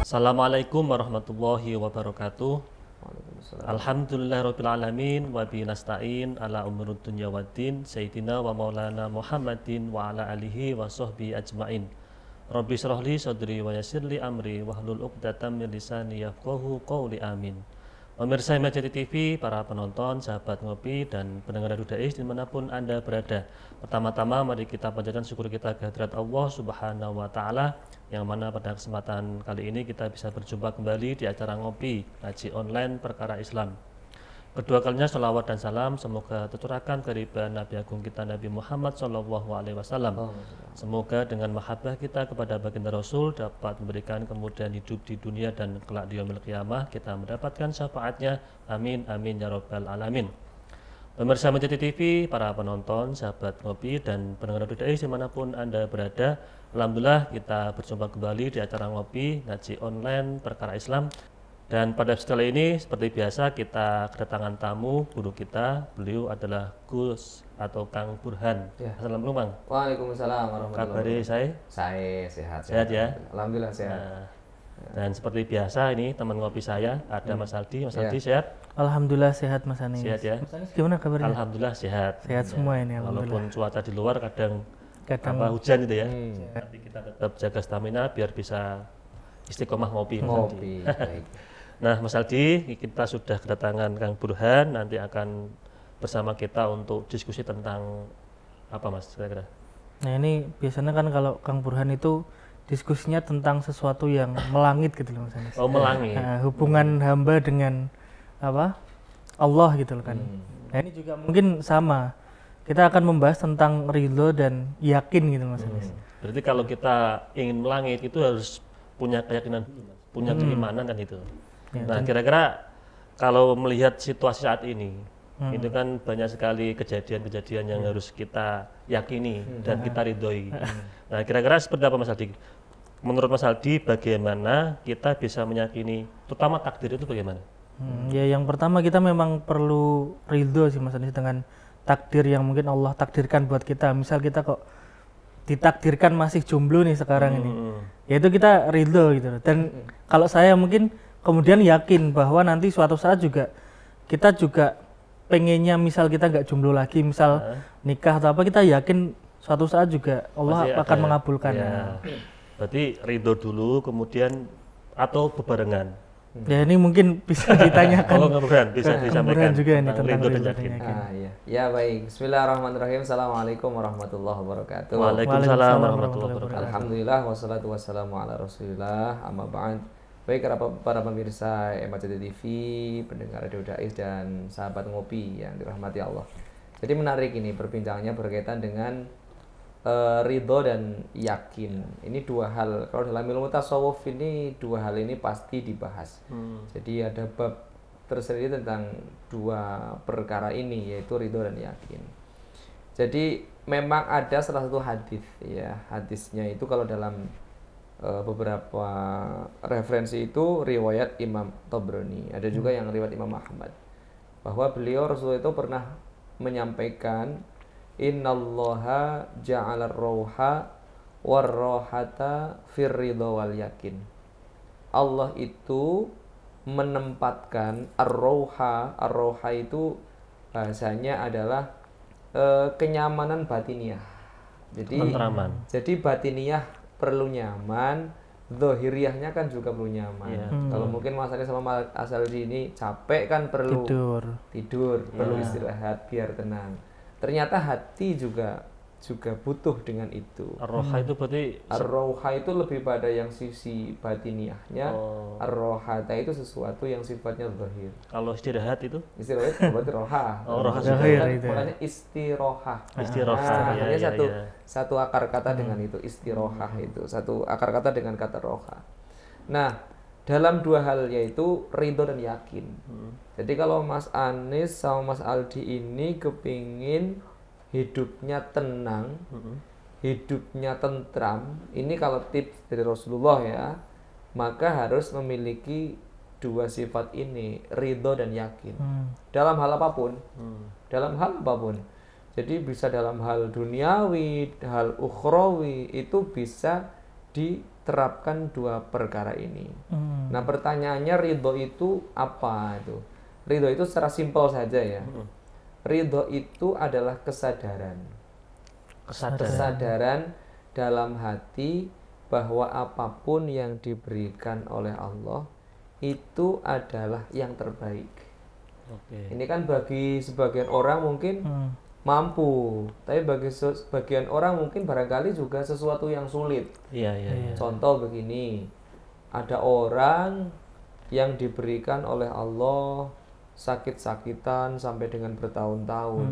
Assalamualaikum warahmatullahi wabarakatuh. Waalaikumsalam. Alhamdulillahirabbil alamin wa bihi nasta'in ala umurud dunya waddin sayyidina wa maulana Muhammadin wa ala alihi wa sahbihi ajmain. Rabbi shrah li sadri wa yassir li amri wahlul 'uqdatam min lisani yafqahu qawli amin. Pemirsa Imajati TV, para penonton, sahabat ngopi, dan pendengar Radio Dais dimanapun Anda berada. Pertama-tama mari kita panjatkan syukur kita kehadirat Allah Subhanahu wa Ta'ala, yang mana pada kesempatan kali ini kita bisa berjumpa kembali di acara ngopi ngaji online perkara Islam. Kedua kalinya sholawat dan salam semoga tercurahkan keridhaan Nabi Agung kita Nabi Muhammad SAW. Semoga dengan mahabbah kita kepada baginda Rasul dapat memberikan kemudahan hidup di dunia dan kelak di yaumil qiyamah kita mendapatkan syafaatnya. Amin amin ya rabbal alamin. Pemirsa Imajati TV, para penonton, sahabat ngopi, dan pendengar Radio Dais dimanapun Anda berada, alhamdulillah kita berjumpa kembali di acara ngopi ngaji online perkara Islam. Dan pada episode kali ini seperti biasa kita kedatangan tamu guru kita. Beliau adalah Gus atau Kang Burhan. Ya. Assalamualaikum Bang. Waalaikumsalam warahmatullahi Kabari saya? Saya sehat Ya. Alhamdulillah sehat. Nah, dan seperti biasa ini teman ngopi saya ada Mas Aldi. Mas Aldi Ya. sehat? Alhamdulillah sehat Mas Anis. Sehat ya? Mas Anis gimana kabarnya? Alhamdulillah sehat. Sehat semua ini, Walaupun alhamdulillah. cuaca di luar kadang hujan itu ya. Tapi kita tetap jaga stamina biar bisa istiqomah ngopi. Mas Aldi. Ngopi. Baik. Nah, Mas Aldi, kita sudah kedatangan Kang Burhan, nanti akan bersama kita untuk diskusi tentang apa Mas kira-kira? Nah ini biasanya kan kalau Kang Burhan itu diskusinya tentang sesuatu yang melangit gitu loh Mas Anis. Oh, melangit. Nah, hubungan hamba dengan apa? Allah gitu loh kan. Nah ini juga mungkin sama. Kita akan membahas tentang ridho dan yakin gitu Mas Anis. Berarti kalau kita ingin melangit itu harus punya keyakinan dulu, Mas. Punya keimanan kan itu. Ya, Nah, kira-kira kalau melihat situasi saat ini, itu kan banyak sekali kejadian-kejadian yang harus kita yakini dan kita ridhoi. Nah, kira-kira seperti apa Mas Aldi? Menurut Mas Aldi, bagaimana kita bisa meyakini, terutama takdir itu bagaimana? Ya yang pertama kita memang perlu ridho sih Mas Anis dengan takdir yang mungkin Allah takdirkan buat kita. Misal kita kok ditakdirkan masih jomblo nih sekarang ini, ya itu kita ridho gitu loh. Dan kalau saya mungkin kemudian yakin bahwa nanti suatu saat juga kita juga pengennya misal kita nggak jomblo lagi, misal nikah atau apa, kita yakin suatu saat juga Allah Pasti akan ada. mengabulkan. Ya. Berarti ridho dulu, kemudian atau bebarengan. Ya ini mungkin bisa ditanyakan. Kalau Kang Burhan bisa Kang disampaikan Burhan juga ini tentang tentang ridho dan ridho dan yakin. yakin. Ya. Ya baik. Bismillahirrahmanirrahim. Assalamualaikum warahmatullahi wabarakatuh. Waalaikumsalam warahmatullahi wabarakatuh. Alhamdulillah wassalatu wassalamu ala Rasulillah. Amma ba'd. Baik para pemirsa Imajati TV, pendengar Radio Dais dan sahabat ngopi yang dirahmati Allah. Jadi menarik ini perbincangannya berkaitan dengan ridho dan yakin. Ini dua hal. Kalau dalam ilmu tasawuf ini dua hal ini pasti dibahas. Jadi ada bab tersendiri tentang dua perkara ini, yaitu ridho dan yakin. Jadi memang ada salah satu hadis ya. Hadisnya itu kalau dalam beberapa referensi itu riwayat Imam Tabrani, ada juga yang riwayat Imam Ahmad, bahwa beliau Rasulullah itu pernah menyampaikan innallaha ja'ala ar-rauha war-rauhata fir ridha wal yakin. Allah itu menempatkan ar-rauha itu bahasanya adalah kenyamanan batiniah. Jadi batiniah perlu nyaman, zahiriyahnya kan juga perlu nyaman. Kalau mungkin masanya sama asal di ini capek kan perlu tidur, perlu istirahat biar tenang. Ternyata hati juga butuh dengan itu. Ar-Roha itu berarti Ar-Roha itu lebih pada yang sisi batiniahnya. Ar-Rohata itu sesuatu yang sifatnya zahir. kalau istirahat itu Istirahat berarti roha. roha zahir itu. Makanya istiroha. Istiroha, ya, Hanya ya, satu akar kata dengan itu, istiroha itu satu akar kata dengan kata roha. Nah, dalam dua hal yaitu ridho dan yakin. Jadi kalau Mas Anis sama Mas Aldi ini kepingin hidupnya tenang, hidupnya tentram, ini kalau tips dari Rasulullah ya, maka harus memiliki dua sifat ini, ridho dan yakin. Dalam hal apapun. Jadi bisa dalam hal duniawi, hal ukhrawi, itu bisa diterapkan dua perkara ini. Nah, pertanyaannya ridho itu apa itu? Ridho itu secara simpel saja ya. Ridho itu adalah kesadaran dalam hati bahwa apapun yang diberikan oleh Allah itu adalah yang terbaik. Ini kan bagi sebagian orang mungkin mampu, tapi bagi sebagian orang mungkin barangkali juga sesuatu yang sulit. Contoh begini, ada orang yang diberikan oleh Allah sakit-sakitan sampai dengan bertahun-tahun.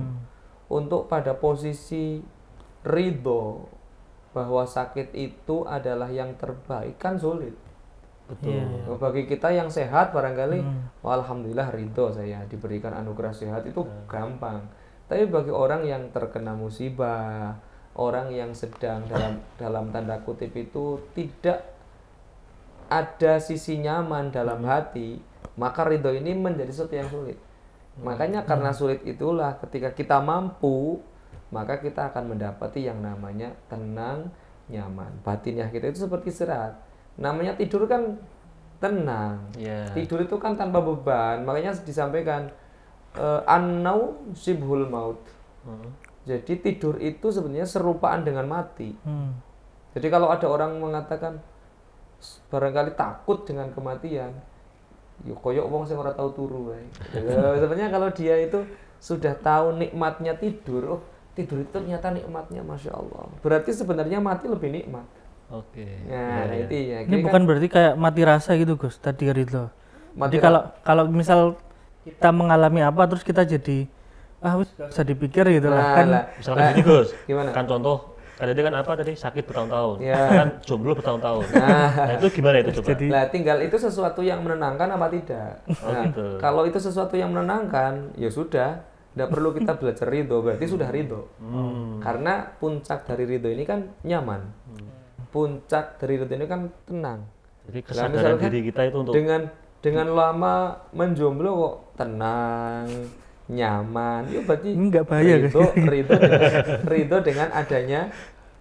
Untuk pada posisi ridho bahwa sakit itu adalah yang terbaik kan sulit. Betul. Bagi kita yang sehat barangkali alhamdulillah ridho saya diberikan anugerah sehat itu gampang. Tapi bagi orang yang terkena musibah, orang yang sedang dalam tanda kutip itu tidak ada sisi nyaman dalam hati, maka ridho ini menjadi sesuatu yang sulit. Makanya karena sulit itulah ketika kita mampu, maka kita akan mendapati yang namanya tenang, nyaman. Batinnya kita itu seperti istirahat. Namanya tidur kan tenang. Tidur itu kan tanpa beban. Makanya disampaikan an-naum sibhul maut. Jadi tidur itu sebenarnya serupaan dengan mati. Jadi kalau ada orang mengatakan barangkali takut dengan kematian, yo koyok wong sing ora tahu turu wae. Sebenarnya kalau dia itu sudah tahu nikmatnya tidur, tidur itu ternyata nikmatnya Masya Allah. Berarti sebenarnya mati lebih nikmat. Nah, itu ya. Ini bukan berarti kayak mati rasa gitu Gus, tadi ridho. Jadi kalau misal kita mengalami apa terus kita jadi wis gak usah dipikir gitu lah kan. Misalkan gini Gus, gimana? Kan contoh kan dia kan apa tadi sakit bertahun-tahun, kan jomblo bertahun-tahun. Nah, itu gimana itu coba? Nah, tinggal itu sesuatu yang menenangkan apa tidak. Gitu. Kalau itu sesuatu yang menenangkan, ya sudah, tidak perlu kita belajar ridho, berarti sudah ridho. Karena puncak dari ridho ini kan nyaman. Puncak dari ridho ini kan tenang. Jadi kesadaran diri kita itu untuk dengan lama menjomblo kok tenang, nyaman, itu berarti enggak bahaya ridho dengan adanya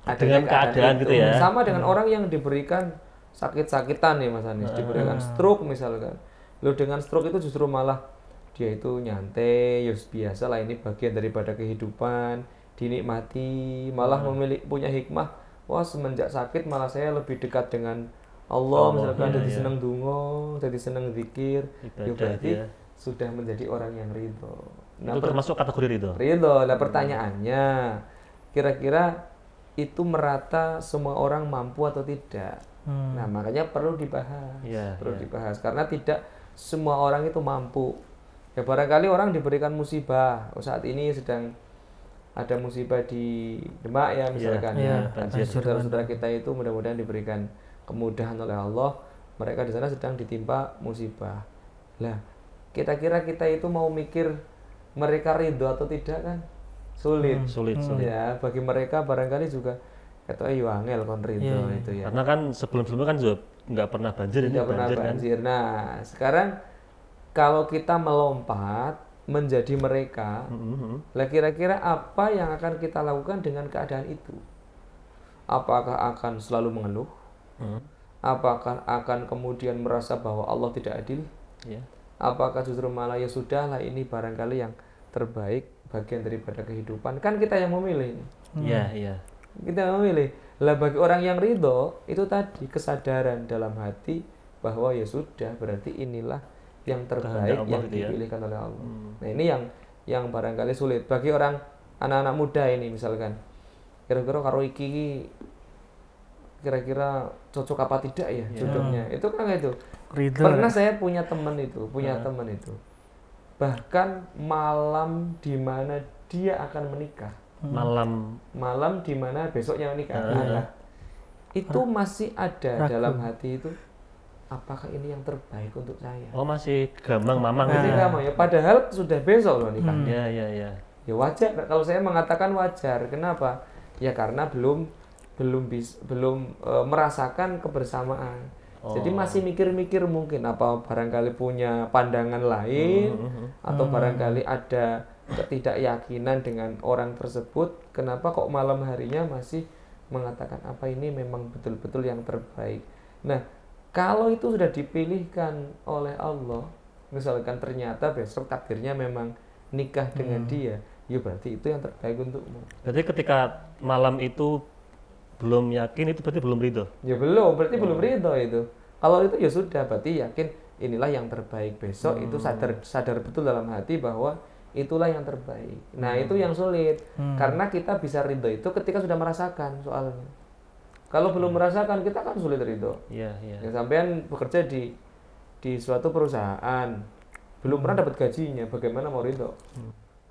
keadaan gitu ya. Sama dengan orang yang diberikan sakit-sakitan nih Mas Anis, diberikan stroke misalkan. Lo dengan stroke itu justru malah dia itu nyantai, ya biasa lah, ini bagian daripada kehidupan, dinikmati, malah punya hikmah. Wah, semenjak sakit malah saya lebih dekat dengan Allah, misalkan jadi seneng dungo, jadi seneng zikir, ya berarti sudah menjadi orang yang ridho. Nah, itu termasuk kategori ridho. Nah, pertanyaannya, kira-kira itu merata semua orang mampu atau tidak? Nah, makanya perlu dibahas, dibahas karena tidak semua orang itu mampu. Ya barangkali orang diberikan musibah. Saat ini sedang ada musibah di Demak ya misalkan saudara-saudara kita itu mudah-mudahan diberikan kemudahan oleh Allah, mereka di sana sedang ditimpa musibah. Lah, kira-kira kita itu mau mikir mereka ridho atau tidak kan? Sulit. Ya, bagi mereka barangkali juga kata ayo angel kon ridho itu ya. Karena kan sebelum-sebelumnya kan juga nggak pernah banjir, ini banjir kan. Nah, sekarang kalau kita melompat menjadi mereka, lah kira-kira apa yang akan kita lakukan dengan keadaan itu? Apakah akan selalu mengeluh? Apakah akan kemudian merasa bahwa Allah tidak adil? Apakah justru malah ya sudahlah, ini barangkali yang terbaik, bagian daripada kehidupan, kan kita yang memilih. Kita yang memilih. Lah bagi orang yang ridho itu tadi kesadaran dalam hati bahwa ya sudah, berarti inilah yang terbaik yang dipilihkan oleh Allah. Nah, ini yang barangkali sulit bagi orang anak-anak muda ini misalkan. Kira-kira karo iki kira-kira cocok apa tidak ya jodohnya. Itu kan itu. Pernah saya punya teman itu. Bahkan malam di mana dia akan menikah. Malam di mana besoknya menikah. Itu masih ada dalam hati itu, apakah ini yang terbaik untuk saya? Oh, masih mamang gitu ya. Padahal sudah besok loh nikahnya. Ya wajar kalau saya mengatakan wajar. Kenapa? Ya karena belum merasakan kebersamaan. Jadi masih mikir-mikir mungkin apa barangkali punya pandangan lain atau barangkali ada ketidakyakinan dengan orang tersebut. Kenapa kok malam harinya masih mengatakan apa ini memang betul-betul yang terbaik. Nah, kalau itu sudah dipilihkan oleh Allah, misalkan ternyata besok takdirnya memang nikah dengan dia, ya berarti itu yang terbaik untukmu. Berarti ketika malam itu belum yakin, itu berarti belum ridho. Ya belum, berarti belum ridho itu. Kalau itu ya sudah, berarti yakin inilah yang terbaik. Besok itu sadar betul dalam hati bahwa itulah yang terbaik. Nah, itu yang sulit. Karena kita bisa ridho itu ketika sudah merasakan soalnya. Kalau belum merasakan, kita kan sulit ridho. Iya, iya. Yang sampean bekerja di suatu perusahaan, belum pernah dapat gajinya, bagaimana mau ridho?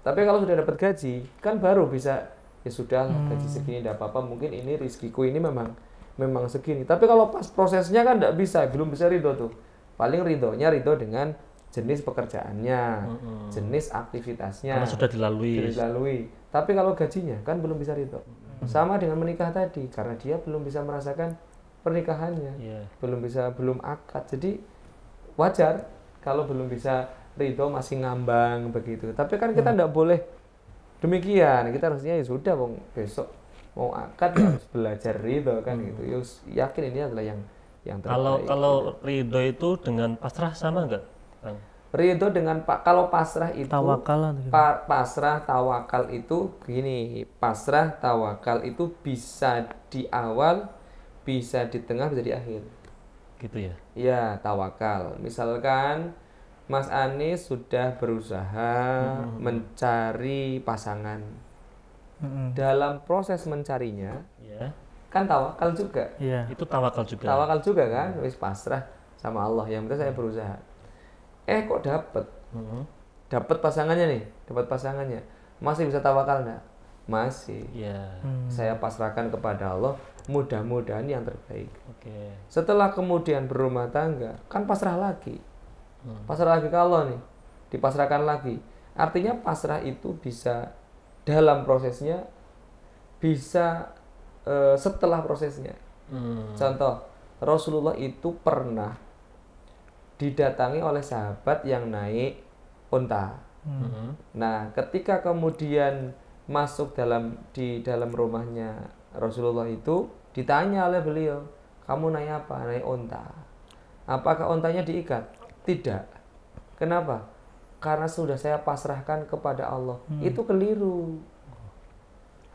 Tapi kalau sudah dapat gaji, kan baru bisa, ya sudah gaji segini tidak apa-apa, mungkin ini rizkiku ini memang segini. Tapi kalau pas prosesnya kan tidak bisa, belum bisa ridho tuh. Paling ridho dengan jenis pekerjaannya, jenis aktivitasnya. Karena sudah dilalui. Tapi kalau gajinya kan belum bisa ridho. Sama dengan menikah tadi, karena dia belum bisa merasakan pernikahannya, belum akad. Jadi wajar kalau belum bisa ridho, masih ngambang begitu. Tapi kan kita tidak boleh demikian. Kita harusnya ya sudah, besok mau akad harus belajar ridho kan gitu. Yakin ini adalah yang terbaik. Kalau ridho itu dengan pasrah sama enggak, Bang? Ridho dengan kalau pasrah itu Tawakal atau pasrah tawakal itu gini, pasrah tawakal itu bisa di awal, bisa di tengah, bisa di akhir. Gitu ya. Ya, tawakal. Misalkan Mas Anies sudah berusaha mencari pasangan. Dalam proses mencarinya, Ya. kan tawakal juga. Iya. Itu tawakal juga. Tawakal juga kan, wis pasrah sama Allah. Yang penting saya berusaha. Kok dapat pasangannya. Masih bisa tawakal enggak? Masih. Iya. Saya pasrahkan kepada Allah, mudah-mudahan yang terbaik. Oke. Setelah kemudian berumah tangga, kan pasrah lagi. Pasrah lagi ke Allah nih, dipasrahkan lagi. Artinya pasrah itu bisa dalam prosesnya, bisa setelah prosesnya. Contoh, Rasulullah itu pernah didatangi oleh sahabat yang naik unta. Nah, ketika kemudian masuk di dalam rumahnya Rasulullah itu, ditanya oleh beliau, kamu naik apa? Naik unta. Apakah untanya diikat? Tidak. Kenapa? Karena sudah saya pasrahkan kepada Allah. Itu keliru.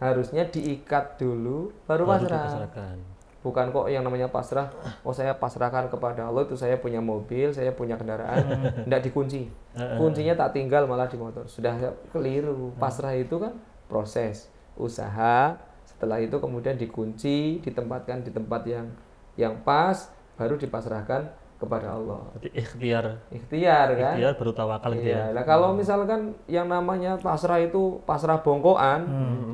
Harusnya diikat dulu, baru pasrah. Dipasrahkan. Bukan kok yang namanya pasrah, saya pasrahkan kepada Allah, itu saya punya mobil, saya punya kendaraan, tidak dikunci. Kuncinya tak tinggal malah di motor. Sudah keliru. Pasrah itu kan proses, usaha, setelah itu kemudian dikunci, ditempatkan di tempat yang pas, baru dipasrahkan kepada Allah. Berarti ikhtiar kan? Ikhtiar baru tawakal gitu ya. Nah, kalau misalkan yang namanya pasrah itu pasrah bongkoan,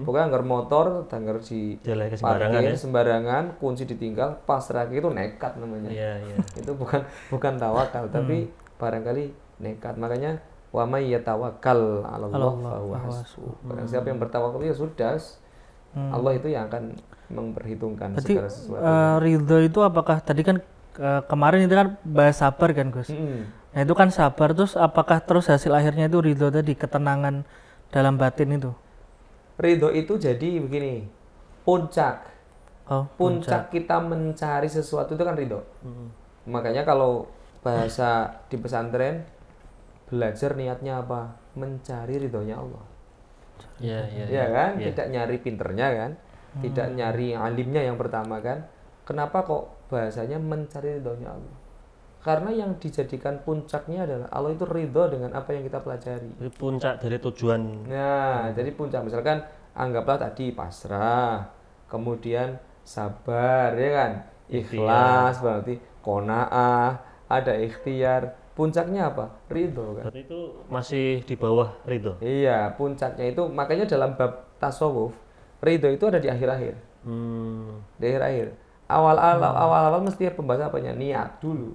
bukan ngger motor, ngger di Jalan ke parkir sembarangan, kunci ditinggal, pasrah itu nekat namanya. Iya. Itu bukan tawakal, tapi barangkali nekat. Makanya wa may yatawakkal 'ala Allah fa huwa hasbuh. Barang siapa yang bertawakal ya sudah, Allah itu yang akan memperhitungkan segala sesuatu. Ridho itu apakah tadi kan kemarin itu kan bahas sabar kan Gus. Nah itu kan sabar, terus apakah terus hasil akhirnya itu ridho tadi, ketenangan dalam batin itu? Ridho itu jadi begini, puncak kita mencari sesuatu itu kan ridho. Makanya kalau bahasa di pesantren, belajar niatnya apa? Mencari ridhonya Allah. Iya kan? Tidak nyari pinternya kan? Tidak nyari alimnya yang pertama kan? Kenapa kok bahasanya mencari ridhonya Allah? Karena yang dijadikan puncaknya adalah Allah itu ridho dengan apa yang kita pelajari. Jadi puncak dari tujuan. Nah, jadi puncak misalkan anggaplah tadi pasrah, kemudian sabar, ya kan? Ikhlas berarti qanaah, ada ikhtiar. Puncaknya apa? Ridho kan? Berarti itu masih di bawah ridho. Iya, puncaknya itu makanya dalam bab tasawuf, ridho itu ada di akhir-akhir. Di akhir-akhir. Awal-awal mesti pembahasan apanya? Niat dulu.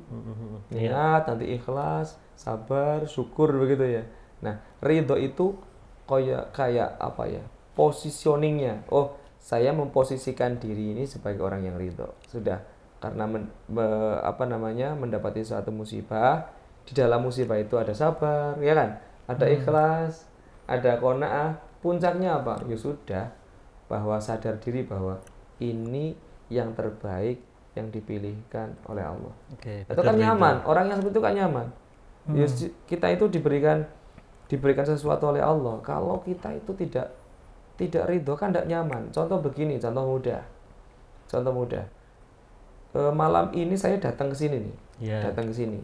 Niat, nanti ikhlas, sabar, syukur begitu ya. Nah, ridho itu kayak apa ya? Positioningnya. Oh, saya memposisikan diri ini sebagai orang yang ridho. Sudah, karena mendapati suatu musibah, di dalam musibah itu ada sabar, ya kan? Ada ikhlas, ada qanaah. Puncaknya apa? Ya sudah, bahwa sadar diri bahwa ini yang terbaik yang dipilihkan oleh Allah. Oke, Itu kan nyaman, orang yang seperti itu kan nyaman. Ya, kita itu diberikan sesuatu oleh Allah. Kalau kita itu tidak ridho kan tidak nyaman. Contoh begini, contoh mudah. Malam ini saya datang ke sini nih, datang ke sini.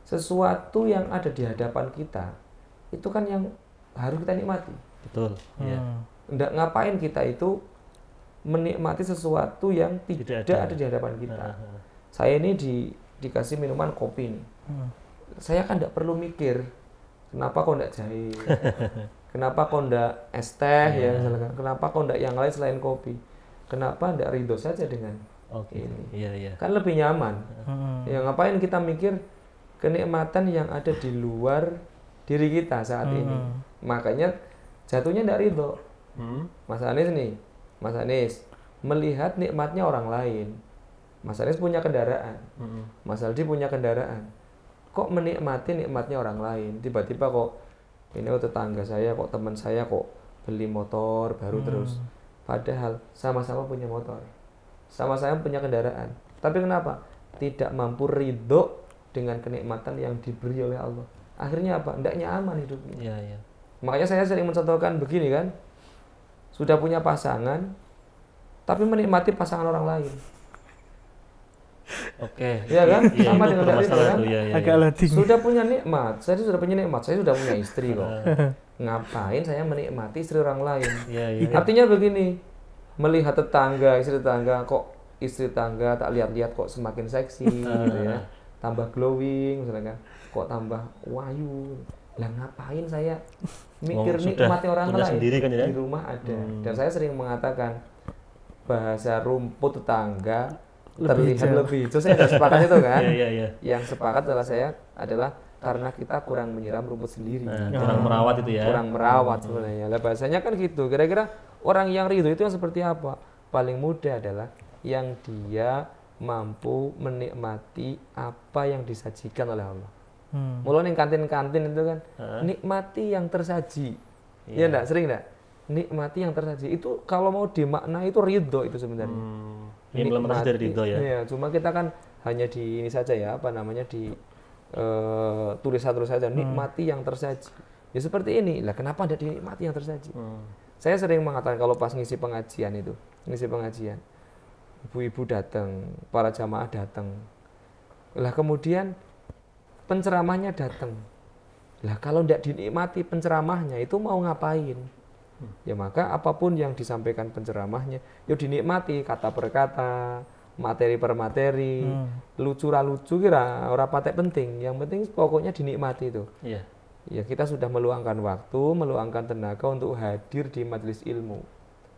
Sesuatu yang ada di hadapan kita itu kan yang harus kita nikmati. Betul. Iya. Nggak ngapain kita itu menikmati sesuatu yang tidak ada di hadapan kita. Saya ini dikasih minuman kopi nih. Saya kan tidak perlu mikir kenapa kok tidak jahe, kenapa kok tidak es teh ya misalkan, kenapa kok tidak yang lain selain kopi, kenapa tidak ridho saja dengan ini. Iya. Kan lebih nyaman. Ya ngapain kita mikir kenikmatan yang ada di luar diri kita saat ini. Makanya jatuhnya tidak ridho. Mas Anies nih, Mas Anies melihat nikmatnya orang lain. Mas Anies punya kendaraan, Mas Aldi punya kendaraan. Kok menikmati nikmatnya orang lain? Tiba-tiba kok ini tetangga saya, kok teman saya kok beli motor baru terus. Padahal sama-sama punya motor, sama-sama punya kendaraan. Tapi kenapa? Tidak mampu ridho dengan kenikmatan yang diberi oleh Allah. Akhirnya apa? Tidak nyaman hidupnya. Iya. Makanya saya sering mencontohkan begini kan, sudah punya pasangan, tapi menikmati pasangan orang lain. Oke. Ya kan? Iya, sama itu dengan dari itu permasalahan kan? tuh, iya. Agak letih. Sudah punya nikmat, saya sudah punya istri kok. Ngapain saya menikmati istri orang lain? Iya. Artinya begini, melihat istri tetangga kok istri tetangga tak lihat-lihat kok semakin seksi gitu ya. Tambah glowing misalnya kan, kok tambah wahyu. Lah ngapain saya mikir nikmati orang lain? Sendiri kan, ya? Di rumah ada. Dan saya sering mengatakan bahasa rumput tetangga terlihat lebih hijau. Saya sudah sepakat itu kan. Iya. Yang sepakat adalah karena kita kurang menyiram rumput sendiri. Kurang merawat itu ya. Kurang merawat sebenarnya. Lah bahasanya kan gitu. Kira-kira orang yang ridho itu yang seperti apa? Paling mudah adalah yang dia mampu menikmati apa yang disajikan oleh Allah. Mulai ning kantin-kantin itu kan, nikmati yang tersaji. Ya enggak, sering enggak? Nikmati yang tersaji. Itu kalau mau dimakna itu ridho itu sebenarnya. Implementasi dari ridho ya. Iya, cuma kita kan hanya di ini saja ya, di tulisan saja, nikmati yang tersaji. Ya seperti ini. Lah kenapa tidak dinikmati yang tersaji? Saya sering mengatakan kalau pas ngisi pengajian, ibu-ibu datang, para jamaah datang. Lah kemudian penceramahnya datang. Lah kalau tidak dinikmati penceramahnya itu mau ngapain? Ya maka apapun yang disampaikan penceramahnya, ya dinikmati kata per kata, materi per materi, lucu kira ora patek penting. Yang penting pokoknya dinikmati itu. Iya. Ya kita sudah meluangkan waktu, meluangkan tenaga untuk hadir di majelis ilmu.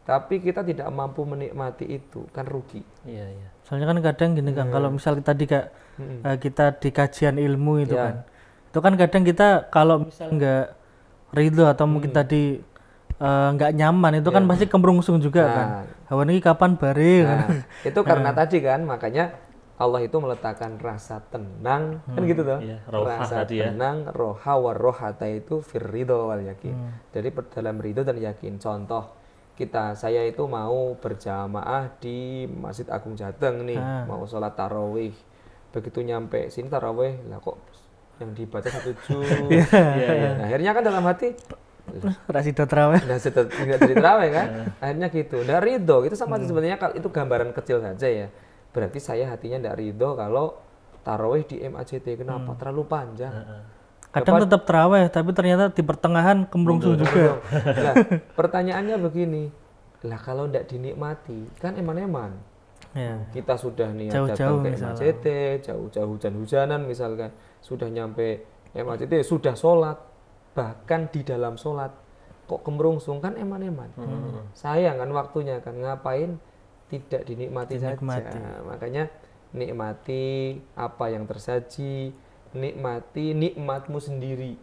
Tapi kita tidak mampu menikmati itu, kan rugi. Iya. Soalnya kan kadang gini Kang, kalau misal tadi Kak kita di kajian ilmu itu kan. Itu kan kadang kita kalau misal nggak ridho atau mungkin tadi nggak nyaman itu kan pasti kemerungsung juga kan. Hawa ini kapan bare kan. Itu karena tadi kan makanya Allah itu meletakkan rasa tenang kan gitu toh. Rasa tenang, roha wa rohata itu firridho wal yakin. Jadi dalam ridho dan yakin. Contoh saya itu mau berjamaah di Masjid Agung Jateng nih, mau sholat tarawih. Begitu nyampe sini tarawih, lah kok yang dibaca 1 juz. Nah, akhirnya kan dalam hati Rasido terawih. Nggak jadi terawih kan? Akhirnya gitu. Nggak ridho. Itu sama sebenarnya itu gambaran kecil saja ya. Berarti saya hatinya nggak ridho kalau tarawih di MAJT. Kenapa? Terlalu panjang. Kadang tetap terawih, tapi ternyata di pertengahan kemerungsung juga. Nah, pertanyaannya begini. Lah kalau nggak dinikmati, kan eman-eman. Kita sudah nih datang ke MAJT, jauh-jauh hujan-hujanan misalkan. Sudah nyampe MAJT, sudah sholat. Bahkan di dalam sholat kok kemerungsung kan eman-eman. Sayang kan waktunya kan, ngapain tidak dinikmati saja. Makanya nikmati apa yang tersaji, nikmati nikmatmu sendiri.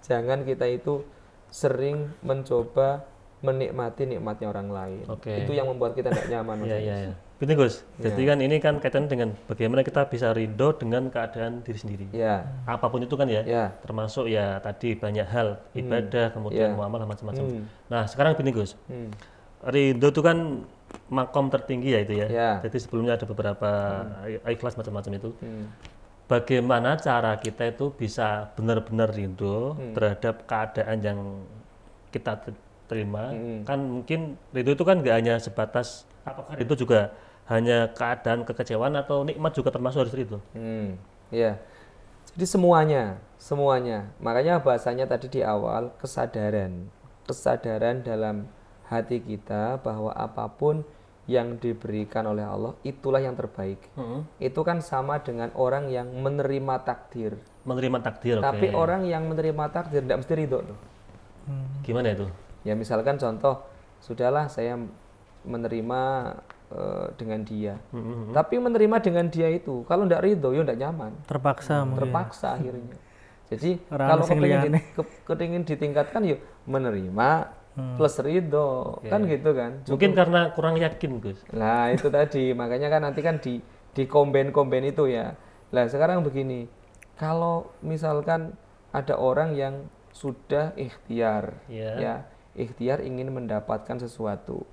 Jangan kita itu sering mencoba menikmati nikmatnya orang lain. Itu yang membuat kita tidak nyaman. Iya. Betul Gus. Jadi kan ini kan kaitan dengan bagaimana kita bisa ridho dengan keadaan diri sendiri. Apapun itu kan ya. Termasuk ya tadi banyak hal ibadah, kemudian muamalah macam-macam. Nah sekarang gini Gus. ridho itu kan makom tertinggi ya itu ya. Ya. Jadi sebelumnya ada beberapa ikhlas macam-macam itu. Bagaimana cara kita itu bisa benar-benar ridho terhadap keadaan yang kita terima? Kan mungkin ridho itu kan nggak hanya sebatas, apakah itu juga hanya keadaan kekecewaan atau nikmat juga termasuk harus ridho? Ya. Jadi semuanya. Makanya bahasanya tadi di awal kesadaran dalam hati kita bahwa apapun yang diberikan oleh Allah itulah yang terbaik. Itu kan sama dengan orang yang menerima takdir. Menerima takdir, oke. Tapi orang yang menerima takdir tidak mesti ridho tuh. Gimana itu? Ya misalkan contoh, sudahlah saya menerima dengan dia. Tapi menerima dengan dia itu kalau tidak ridho ya tidak nyaman. Terpaksa mungkin. Terpaksa akhirnya. Jadi Orang kalau sing kepingin ditingkatkan yuk menerima plus ridho, kan gitu kan. Mungkin karena kurang yakin, Gus. Nah itu tadi, makanya kan nanti kan di komben itu ya. Nah sekarang begini, kalau misalkan ada orang yang sudah ikhtiar, ya ikhtiar ingin mendapatkan sesuatu,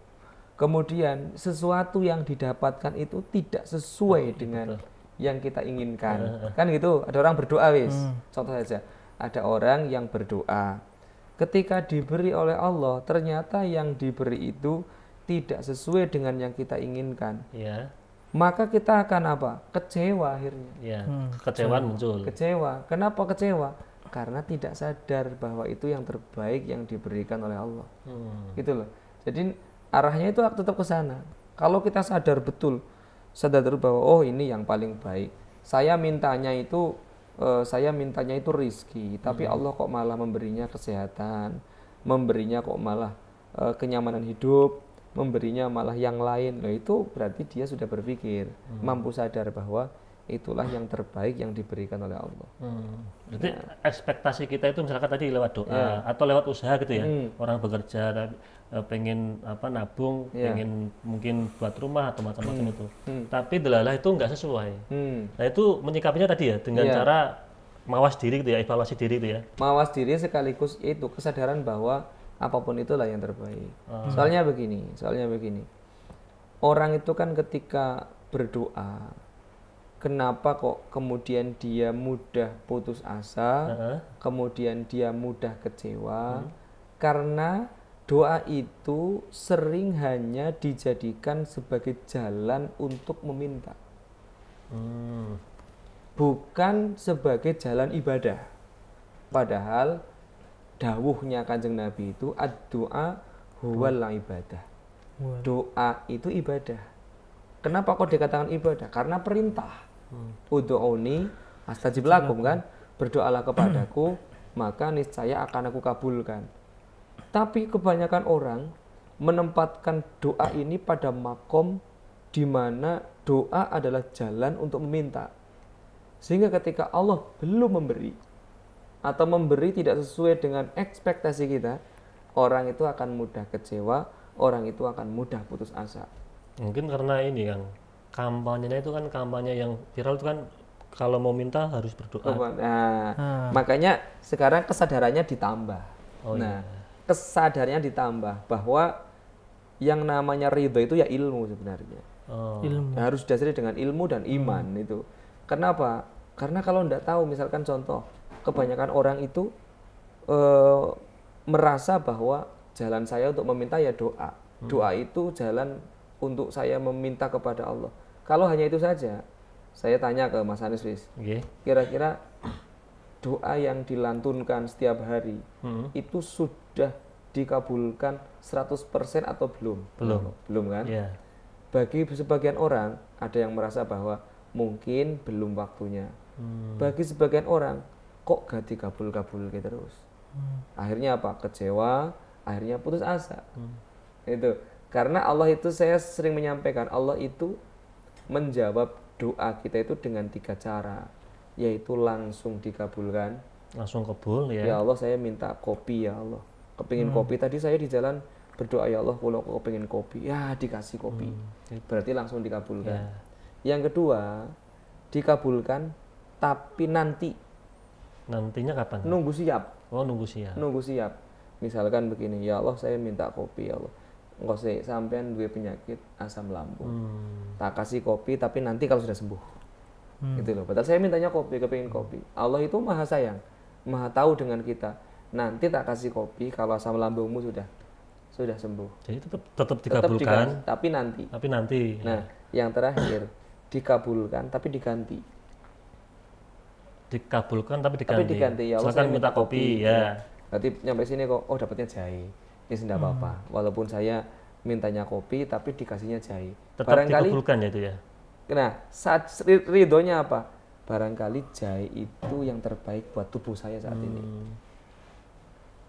kemudian sesuatu yang didapatkan itu tidak sesuai dengan yang kita inginkan, kan gitu. Ada orang berdoa contoh saja, ada orang yang berdoa, ketika diberi oleh Allah ternyata yang diberi itu tidak sesuai dengan yang kita inginkan, maka kita akan apa? Kecewa akhirnya. Kekecewaan muncul. Kecewa. Kenapa kecewa? Karena tidak sadar bahwa itu yang terbaik yang diberikan oleh Allah. Gitu loh. Jadi arahnya itu tetap ke sana. Kalau kita sadar betul bahwa oh ini yang paling baik. Saya mintanya itu rizki, tapi Allah kok malah memberinya kesehatan, memberinya kok malah kenyamanan hidup, memberinya malah yang lain. Nah, itu berarti dia sudah berpikir, mampu sadar bahwa itulah yang terbaik yang diberikan oleh Allah. Jadi ekspektasi kita itu misalkan tadi lewat doa atau lewat usaha gitu ya. Orang bekerja pengen nabung, pengen mungkin buat rumah atau macam-macam itu. Tapi delalah itu nggak sesuai. Nah itu menyikapinya tadi ya dengan cara mawas diri gitu ya, evaluasi diri gitu ya. Mawas diri sekaligus itu kesadaran bahwa apapun itulah yang terbaik. Soalnya begini. Orang itu kan ketika berdoa, kenapa kok kemudian dia mudah putus asa, kemudian dia mudah kecewa? Karena doa itu sering hanya dijadikan sebagai jalan untuk meminta, bukan sebagai jalan ibadah. Padahal dawuhnya Kanjeng Nabi itu ad-doa huwal ibadah. Doa itu ibadah. Kenapa kok dikatakan ibadah? Karena perintah. Ud'uuni astajib lakum, kan? Berdoalah kepadaku, maka niscaya akan aku kabulkan. Tapi kebanyakan orang menempatkan doa ini pada makom di mana doa adalah jalan untuk meminta. Sehingga ketika Allah belum memberi atau memberi tidak sesuai dengan ekspektasi kita, orang itu akan mudah kecewa, orang itu akan mudah putus asa. Mungkin karena ini kan kampanyenya itu kan kampanye yang viral itu kan kalau mau minta harus berdoa. Makanya sekarang kesadarannya ditambah. Kesadarannya ditambah bahwa yang namanya ridho itu ya ilmu sebenarnya. Ilmu. Harus didasari dengan ilmu dan iman itu. Kenapa? Karena kalau tidak tahu, misalkan contoh, kebanyakan orang itu merasa bahwa jalan saya untuk meminta ya doa. Doa itu jalan untuk saya meminta kepada Allah. Kalau hanya itu saja, saya tanya ke Mas Anis, kira-kira doa yang dilantunkan setiap hari itu sudah dikabulkan 100% atau belum? Belum kan? Bagi sebagian orang ada yang merasa bahwa mungkin belum waktunya. Bagi sebagian orang kok gak dikabul-kabul gitu terus. Akhirnya apa? Kecewa, akhirnya putus asa. Itu karena Allah itu, saya sering menyampaikan, Allah itu menjawab doa kita itu dengan 3 cara, yaitu langsung dikabulkan. Langsung kabul ya. Ya Allah, saya minta kopi ya Allah. Kepingin kopi, tadi saya di jalan berdoa ya Allah kalau kepingin kopi, ya dikasih kopi. Berarti langsung dikabulkan. Yang kedua, dikabulkan tapi nantinya kapan? Nunggu siap. Nunggu siap. Misalkan begini, ya Allah saya minta kopi ya Allah. engko sik sampean duwe penyakit asam lambung. Tak kasih kopi tapi nanti kalau sudah sembuh. Gitu loh. Padahal saya mintanya kopi, kepengin kopi. Allah itu maha sayang, maha tahu dengan kita. Nanti tak kasih kopi kalau asam lambungmu sudah sembuh. Jadi tetap dikabulkan, tapi nanti. tapi nanti. Nah, yang terakhir dikabulkan tapi diganti. Dikabulkan tapi Tapi diganti. diganti, ya Allah, Misalkan saya minta kopi, ya. Berarti nyampe sini kok, oh dapatnya jahe. Ya tidak apa-apa. Walaupun saya mintanya kopi tapi dikasihnya jahe. Tetap Barangkali, dikabulkan ya itu ya. nah saat ridhonya apa? Barangkali jahe itu yang terbaik buat tubuh saya saat ini.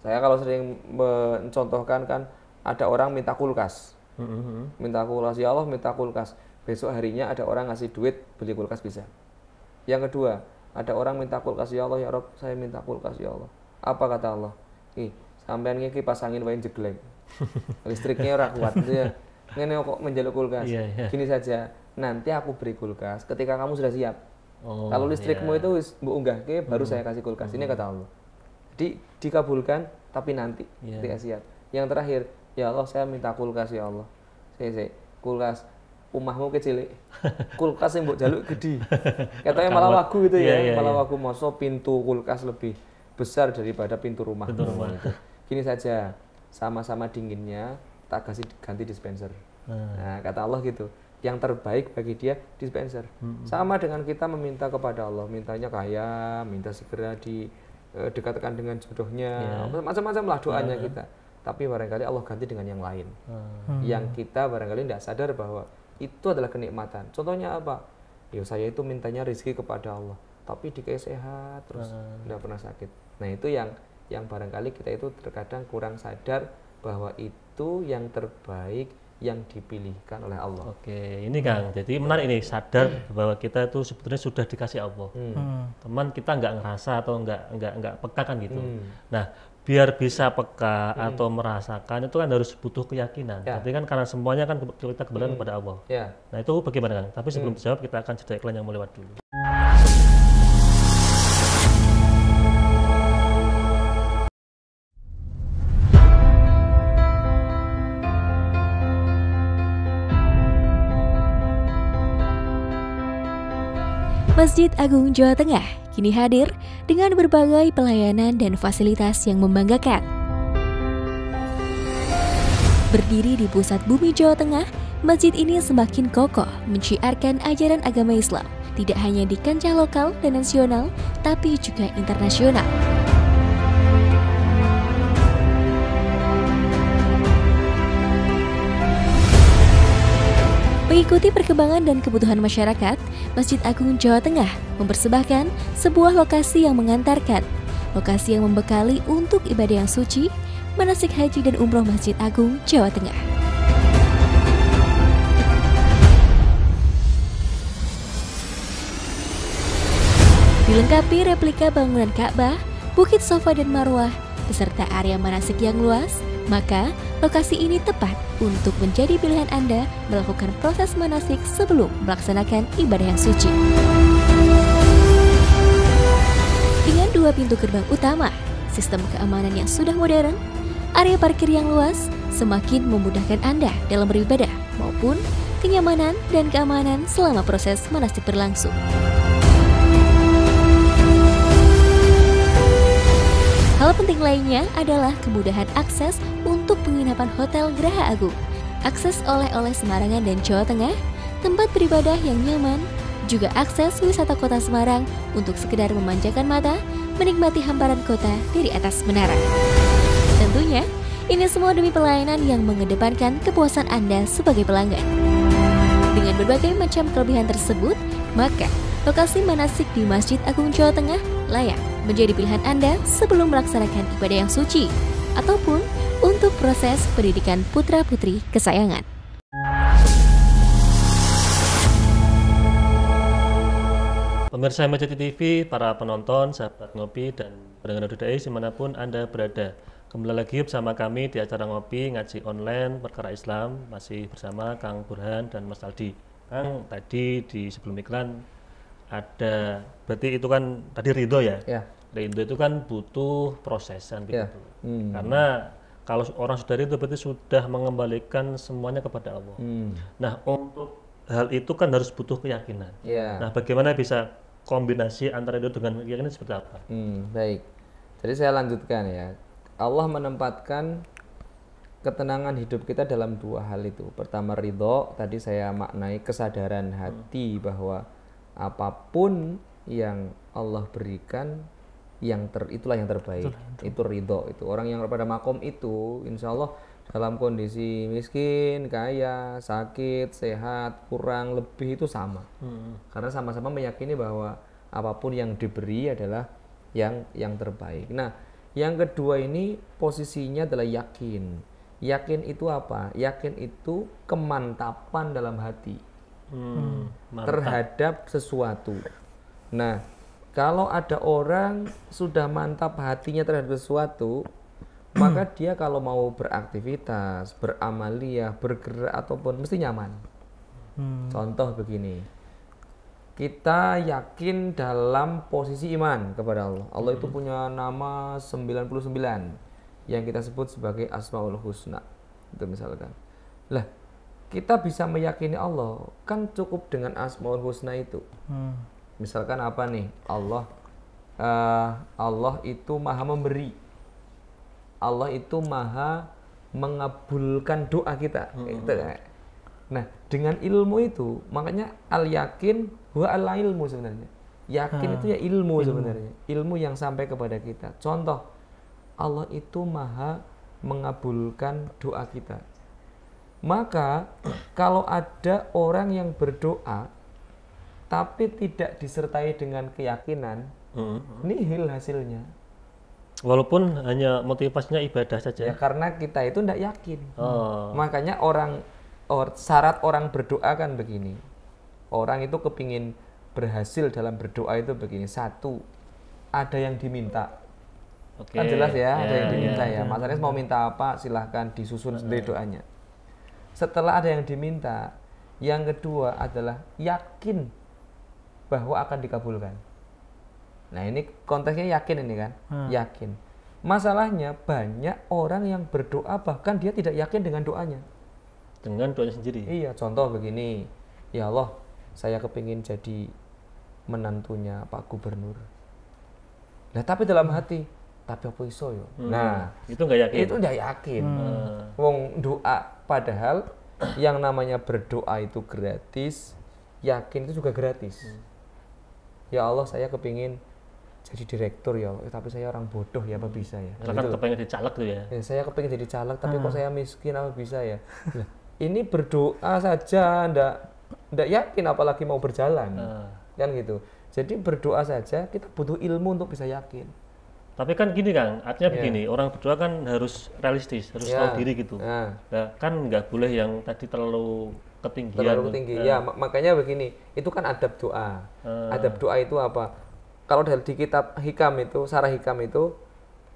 Saya kalau sering mencontohkan kan, ada orang minta kulkas. Minta kulkas, ya Allah minta kulkas. Besok harinya ada orang ngasih duit beli kulkas bisa. Yang kedua, ada orang minta kulkas, ya Allah ya Rob, saya minta kulkas ya Allah. Apa kata Allah? Sampean iki kipas angin wae jeglek. Listriknya ora kuat gitu ya. Ngene kok menjaluk kulkas. Gini saja, nanti aku beri kulkas ketika kamu sudah siap. Kalau listrikmu itu mbok unggahke baru saya kasih kulkas. Ini kata Allah. Jadi dikabulkan tapi nanti ketika siap. Yang terakhir, ya Allah saya minta kulkas ya Allah. Saya kulkas umahmu kecil, kulkas yang mbok jaluk gede. Katanya malah wagu itu ya, malah wagu moso pintu kulkas lebih besar daripada pintu rumah. Itu. Gini saja, sama-sama dinginnya tak kasih ganti dispenser. Nah, kata Allah gitu. Yang terbaik bagi dia dispenser. Sama dengan kita meminta kepada Allah, mintanya kaya, minta segera didekatkan dengan jodohnya, macam-macam lah doanya kita. Tapi barangkali Allah ganti dengan yang lain. Yang kita barangkali tidak sadar bahwa itu adalah kenikmatan. Contohnya apa? Ya saya itu mintanya rezeki kepada Allah, tapi dikasih sehat terus, tidak pernah sakit. Nah itu yang barangkali kita itu terkadang kurang sadar bahwa itu yang terbaik yang dipilihkan oleh Allah. Oke, ini Kang. Jadi menarik ini, sadar bahwa kita itu sebetulnya sudah dikasih Allah. Teman kita nggak ngerasa atau nggak peka kan gitu. Nah, biar bisa peka atau merasakan itu kan harus butuh keyakinan. Tapi kan karena semuanya kan kita kembali kepada Allah. Nah itu bagaimana Kang? Tapi sebelum dijawab kita akan jeda iklan yang mau lewat dulu. Masjid Agung Jawa Tengah kini hadir dengan berbagai pelayanan dan fasilitas yang membanggakan. Berdiri di pusat bumi Jawa Tengah, masjid ini semakin kokoh menciarkan ajaran agama Islam, tidak hanya di kancah lokal dan nasional, tapi juga internasional. Mengikuti perkembangan dan kebutuhan masyarakat, Masjid Agung Jawa Tengah mempersembahkan sebuah lokasi yang mengantarkan, lokasi yang membekali untuk ibadah yang suci, manasik haji dan umroh Masjid Agung Jawa Tengah. Dilengkapi replika bangunan Ka'bah, Bukit Safa dan Marwah, beserta area manasik yang luas, maka lokasi ini tepat untuk menjadi pilihan Anda melakukan proses manasik sebelum melaksanakan ibadah yang suci. Dengan 2 pintu gerbang utama, sistem keamanan yang sudah modern, area parkir yang luas semakin memudahkan Anda dalam beribadah maupun kenyamanan dan keamanan selama proses manasik berlangsung. Hal penting lainnya adalah kemudahan akses untuk penginapan Hotel Geraha Agung, akses oleh-oleh Semarangan dan Jawa Tengah, tempat beribadah yang nyaman, juga akses wisata kota Semarang untuk sekedar memanjakan mata, menikmati hamparan kota dari atas menara. Tentunya, ini semua demi pelayanan yang mengedepankan kepuasan Anda sebagai pelanggan. Dengan berbagai macam kelebihan tersebut, maka lokasi manasik di Masjid Agung Jawa Tengah layak menjadi pilihan Anda sebelum melaksanakan ibadah yang suci ataupun untuk proses pendidikan putra-putri kesayangan. Pemirsa MCT TV, para penonton, sahabat ngopi dan pendengar DDI dimanapun Anda berada. Kembali lagi bersama kami di acara ngopi ngaji online perkara Islam, masih bersama Kang Burhan dan Mas Aldi. Kang, tadi di sebelum iklan ada, berarti itu kan tadi ridho ya? Ridho itu kan butuh proses kan begitu. Karena Kalau orang sudah ridho berarti sudah mengembalikan semuanya kepada Allah. Nah, untuk hal itu kan harus butuh keyakinan. Ya. Nah, bagaimana bisa kombinasi antara itu dengan keyakinan seperti apa? Baik. Jadi saya lanjutkan ya. Allah menempatkan ketenangan hidup kita dalam dua hal itu. Pertama ridho, tadi saya maknai kesadaran hati bahwa apapun yang Allah berikan itulah yang terbaik. Itu ridho. Itu orang yang pada makom itu insya Allah dalam kondisi miskin, kaya, sakit, sehat, kurang, lebih itu sama. Karena sama-sama meyakini bahwa apapun yang diberi adalah yang terbaik. Nah, yang kedua ini posisinya adalah yakin. Yakin itu apa? Yakin itu kemantapan dalam hati terhadap sesuatu. Nah, kalau ada orang sudah mantap hatinya terhadap sesuatu, maka dia kalau mau beraktivitas, beramaliyah, bergerak ataupun mesti nyaman. Contoh begini, kita yakin dalam posisi iman kepada Allah. Allah itu punya nama 99 yang kita sebut sebagai Asmaul Husna. Itu misalkan. Lah, kita bisa meyakini Allah kan cukup dengan Asmaul Husna itu. Misalkan apa nih? Allah itu maha memberi. Allah itu maha mengabulkan doa kita. Gitu kan. Nah, dengan ilmu itu, makanya al-yakin wa al-ilmu sebenarnya. Yakin itu ya ilmu sebenarnya. Ilmu yang sampai kepada kita. Contoh, Allah itu maha mengabulkan doa kita. Maka kalau ada orang yang berdoa tapi tidak disertai dengan keyakinan, nihil hasilnya. Walaupun hanya motivasinya ibadah saja. Ya karena kita itu tidak yakin. Makanya syarat orang berdoa kan begini. Orang itu kepingin berhasil dalam berdoa itu begini. Satu, ada yang diminta. Kan jelas ya, ada yang diminta ya. Mas Anies mau minta apa, silahkan disusun sendiri doanya. Setelah ada yang diminta, yang kedua adalah yakin bahwa akan dikabulkan. Nah ini konteksnya yakin ini kan, yakin. Masalahnya banyak orang yang berdoa bahkan dia tidak yakin dengan doanya. Dengan doanya sendiri. Iya, contoh begini, ya Allah, saya kepingin jadi menantunya Pak Gubernur. Nah tapi dalam hati, tapi apa iso yo? Nah, itu nggak yakin. Itu nggak yakin. Wong doa, padahal yang namanya berdoa itu gratis, yakin itu juga gratis. Ya Allah, saya kepingin jadi direktur ya, tapi saya orang bodoh ya, apa bisa ya? Misalkan kepengen jadi caleg tuh ya. Saya kepingin jadi caleg, tapi kok saya miskin, apa bisa ya? Nah, ini berdoa saja, ndak yakin apalagi mau berjalan, kan gitu. Jadi berdoa saja, kita butuh ilmu untuk bisa yakin. Tapi kan gini Kang, artinya begini, orang berdoa kan harus realistis, harus tahu diri gitu. Nah, kan nggak boleh yang tadi terlalu ketinggian. Terlalu tinggi, ya makanya begini, itu kan adab doa. Adab doa itu apa? Kalau di kitab Hikam itu, Sarah Hikam itu,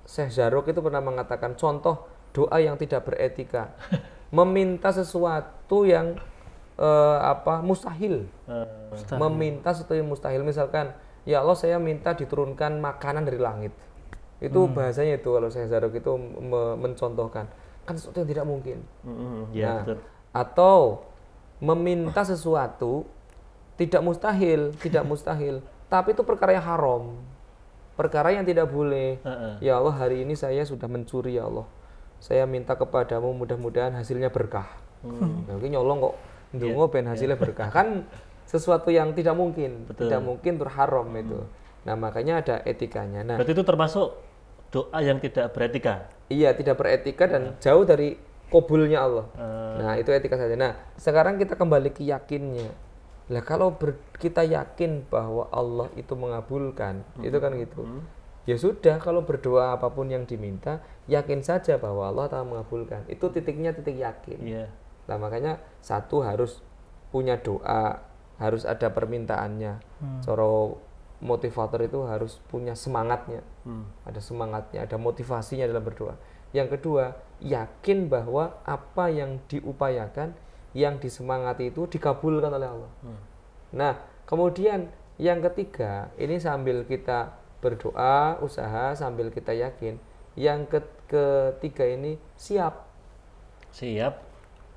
Syekh Zarruq itu pernah mengatakan contoh doa yang tidak beretika, meminta sesuatu yang mustahil. Meminta sesuatu yang mustahil, misalkan, ya Allah saya minta diturunkan makanan dari langit. Itu bahasanya itu kalau Syekh Zarruq itu mencontohkan, kan sesuatu yang tidak mungkin. Betul. Atau meminta sesuatu tidak mustahil, tapi itu perkara yang haram, perkara yang tidak boleh. Ya Allah, hari ini saya sudah mencuri, ya Allah, saya minta kepadamu mudah-mudahan hasilnya berkah. Mungkin nyolong kok ndonga ben hasilnya berkah, kan sesuatu yang tidak mungkin. Betul. Tidak mungkin terharam itu. Nah makanya ada etikanya. Nah, berarti itu termasuk doa yang tidak beretika. Iya, tidak beretika dan jauh dari kabulnya Allah. Nah itu etika saja. Nah sekarang kita kembali ke yakinnya. Lah kalau kita yakin bahwa Allah itu mengabulkan, itu kan gitu. Ya sudah, kalau berdoa apapun yang diminta, yakin saja bahwa Allah akan mengabulkan. Itu titiknya titik yakin. Nah makanya satu harus punya doa, harus ada permintaannya. Cara motivator itu harus punya semangatnya. Ada semangatnya, ada motivasinya dalam berdoa. Yang kedua, yakin bahwa apa yang diupayakan, yang disemangati itu dikabulkan oleh Allah. Nah, kemudian yang ketiga, ini sambil kita berdoa, usaha, sambil kita yakin. Yang ketiga ini siap. Siap.